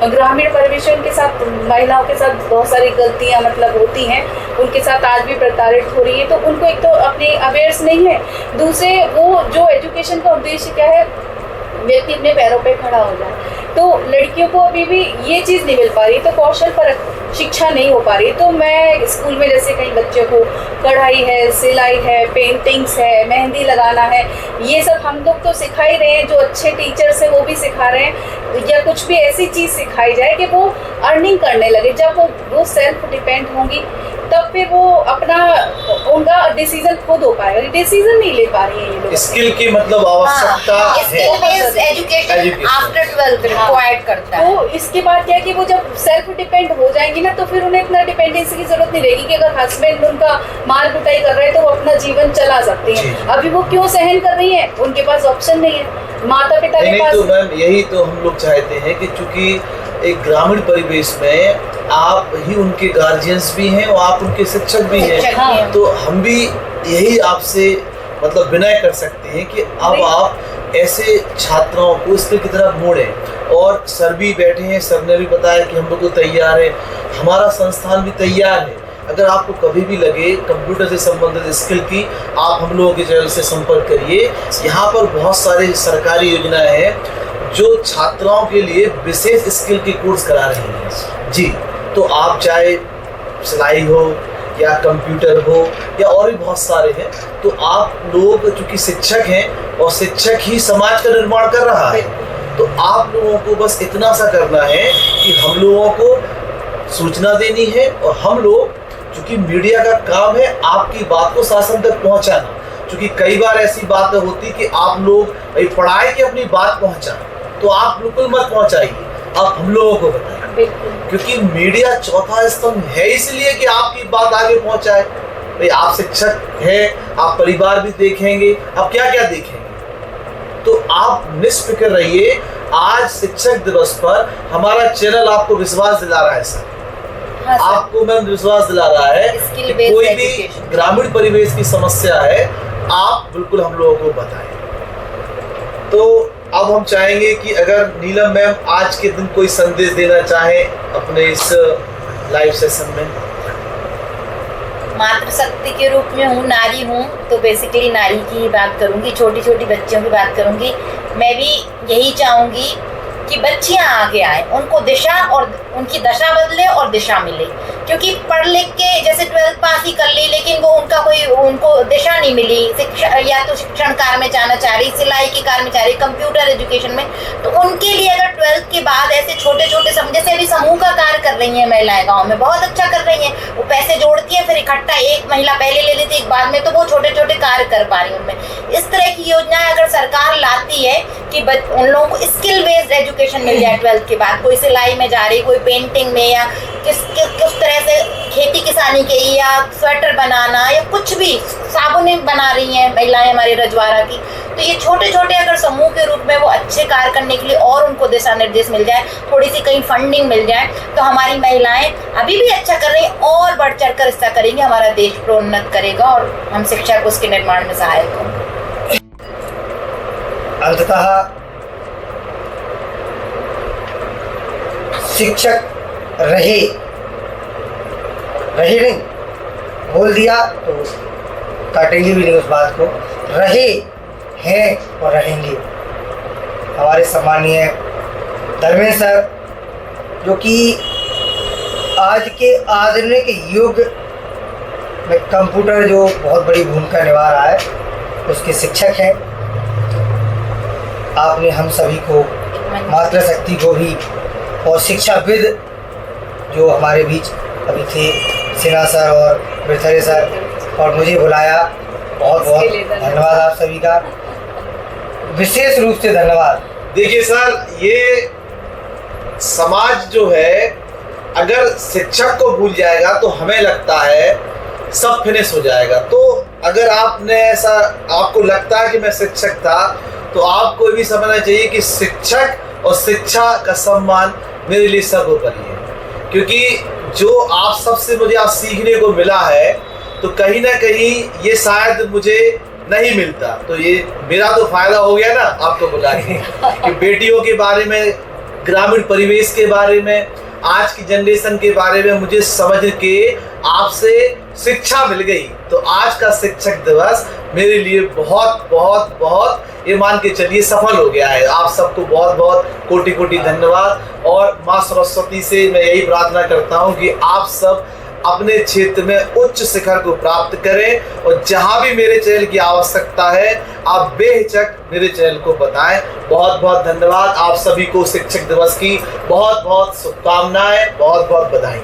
ग्रामीण परिवेश है उनके साथ महिलाओं के साथ बहुत सारी गलतियां मतलब होती हैं, उनके साथ आज भी प्रताड़ित हो रही है। तो उनको एक तो अपने अवेयर्स नहीं है, दूसरे वो जो एजुकेशन का उद्देश्य क्या है, व्यक्ति अपने पैरों पे खड़ा हो जाए। तो लड़कियों को अभी भी ये चीज़ नहीं मिल पा रही, तो कौशल पर शिक्षा नहीं हो पा रही। तो मैं स्कूल में जैसे कई बच्चों को कढ़ाई है, सिलाई है, पेंटिंग्स है, मेहंदी लगाना है, ये सब हम लोग तो सिखा ही रहे हैं, जो अच्छे टीचर्स हैं वो भी सिखा रहे हैं, या कुछ भी ऐसी चीज़ सिखाई जाए कि वो अर्निंग करने लगे। जब वो सेल्फ डिपेंड होंगी तब फिर वो अपना उनका डिसीजन खुद हो पाएगा। डिसीजन नहीं ले पा रही है ये लोग। स्किल की मतलब आवश्यकता है, एजुकेशन आफ्टर 12th रिक्वायर्ड करता है। तो इसके बाद क्या है कि वो जब सेल्फ डिपेंड हो जाएंगी ना, तो फिर उन्हें इतना डिपेंडेंसी की जरूरत नहीं रहेगी कि अगर हस्बैंड उनका मार कुटाई कर रहे हैं तो वो अपना जीवन चला सकती हैं। अभी वो क्यों सहन कर रही है, उनके पास ऑप्शन नहीं है, माता पिता के पास। तो मैम यही तो हम लोग चाहते हैं कि चूंकि एक ग्रामीण परिवेश में आप ही उनके गार्जियंस भी हैं और आप उनके शिक्षक भी हैं, तो हम भी यही आपसे मतलब विनय कर सकते हैं कि अब आप ऐसे छात्राओं को स्किल की तरफ मोड़ें। और सर भी बैठे हैं, सर ने भी बताया कि हम लोग तो तैयार हैं, हमारा संस्थान भी तैयार है अगर आपको कभी भी लगे कंप्यूटर से संबंधित स्किल की, आप हम लोगों के चैनल से संपर्क करिए। यहाँ पर बहुत सारी सरकारी योजनाएं हैं जो छात्राओं के लिए विशेष स्किल के कोर्स करा रही हैं जी। तो आप चाहे सिलाई हो या कंप्यूटर हो या और भी बहुत सारे हैं, तो आप लोग चूँकि शिक्षक हैं और शिक्षक ही समाज का निर्माण कर रहा है, तो आप लोगों को बस इतना सा करना है कि हम लोगों को सूचना देनी है, और हम लोग चूँकि मीडिया का काम है आपकी बात को शासन तक पहुंचाना। क्योंकि कई बार ऐसी बातें होती कि आप लोग पढ़ाई की अपनी बात पहुंचा, तो आप बिल्कुल मत पहुंचाइए, आप हम लोगों को बताएं, क्योंकि मीडिया चौथा स्तंभ है इसलिए कि आपकी बात आगे पहुंचाए। भाई आप शिक्षक हैं, आप परिवार भी देखेंगे, आप क्या क्या देखेंगे, तो आप निष्फिक्र रहिए। आज शिक्षक दिवस पर हमारा चैनल आपको विश्वास दिला रहा है सर। हाँ, आपको मैं विश्वास दिला रहा है कि कोई भी ग्रामीण परिवेश की समस्या है, आप बिल्कुल हम लोगों को बताएं। तो अब हम चाहेंगे कि अगर नीलम मैम आज के दिन कोई संदेश देना चाहें अपने इस लाइव सेशन में। मातृशक्ति के रूप में हूँ, नारी हूँ, तो बेसिकली नारी की ही बात करूँगी, छोटी छोटी बच्चियों की बात करूँगी। मैं भी यही चाहूँगी कि बच्चियाँ आगे आए, उनको दिशा और उनकी दशा बदले और दिशा मिले। क्योंकि पढ़ लिख के जैसे 12th पास ही कर ली, लेकिन वो उनको दिशा नहीं मिली, शिक्षा या तो शिक्षण कार्य में जाना चाह रही, सिलाई के कार्य में चाह रही, कंप्यूटर एजुकेशन में, तो उनके लिए अगर 12th के बाद ऐसे छोटे छोटे जैसे अभी समूह का कार्य कर रही हैं महिलाएं गाँव में, बहुत अच्छा कर रही हैं। वो पैसे जोड़ती है, फिर इकट्ठा एक महिला पहले ले लेती है, एक बाद में, तो वो छोटे छोटे कार्य कर पा रही है उनमें। इस तरह की योजनाएं अगर सरकार लाती है कि उन लोगों को स्किल बेस्ड एजुकेशन मिल जाए 12th के बाद, कोई सिलाई में जा रही, कोई पेंटिंग में, या किस तरह से खेती किसानी के, या स्वेटर बनाना, या कुछ भी साबुन बना रही हैं महिलाएं हमारे रजवाड़ा की, तो ये छोटे छोटे अगर समूह के रूप में वो अच्छे कार्य करने के लिए और उनको दिशा निर्देश मिल जाए, थोड़ी सी कहीं फंडिंग मिल जाए, तो हमारी महिलाएं अभी भी अच्छा कर रही हैं और बढ़ चढ़ कर इसका करेंगे, हमारा देश प्रोन्नत करेगा और हम शिक्षा को उसके निर्माण में सहायक होंगे। अंततः शिक्षक रहे नहीं, बोल दिया तो काटेंगे भी नहीं उस बात को, रहे हैं और रहेंगे। हमारे सम्मानीय धर्मेंद्र सर, जो कि आज के आधुनिक युग में कंप्यूटर जो बहुत बड़ी भूमिका निभा रहा है, उसके शिक्षक हैं। आपने हम सभी को, मातृशक्ति को भी, और शिक्षाविद जो हमारे बीच अभी थे, सिन्हा सर और बिरथरे सर, और मुझे बुलाया, बहुत बहुत धन्यवाद आप सभी का, विशेष रूप से धन्यवाद। देखिए सर, ये समाज जो है अगर शिक्षक को भूल जाएगा तो हमें लगता है सब फिनिश हो जाएगा। तो अगर आपने ऐसा, आपको लगता है कि मैं शिक्षक था, तो आपको भी समझना चाहिए कि शिक्षक और शिक्षा का सम्मान मेरे लिए सर्वोपरि है। क्योंकि जो आप सबसे मुझे आज सीखने को मिला है, तो कहीं ना कहीं ये शायद मुझे नहीं मिलता। तो ये मेरा तो फायदा हो गया ना आपको बुला के, कि बेटियों के बारे में, ग्रामीण परिवेश के बारे में, आज की जनरेशन के बारे में मुझे समझ के आपसे शिक्षा मिल गई। तो आज का शिक्षक दिवस मेरे लिए बहुत बहुत बहुत, ये मान के चलिए, सफल हो गया है। आप सबको बहुत बहुत कोटि कोटि धन्यवाद। और माँ सरस्वती से मैं यही प्रार्थना करता हूँ कि आप सब अपने क्षेत्र में उच्च शिखर को प्राप्त करें, और जहाँ भी मेरे चैनल की आवश्यकता है आप बेहिचक मेरे चैनल को बताएं। बहुत बहुत धन्यवाद। आप सभी को शिक्षक दिवस की बहुत बहुत शुभकामनाएं, बहुत बहुत बधाई।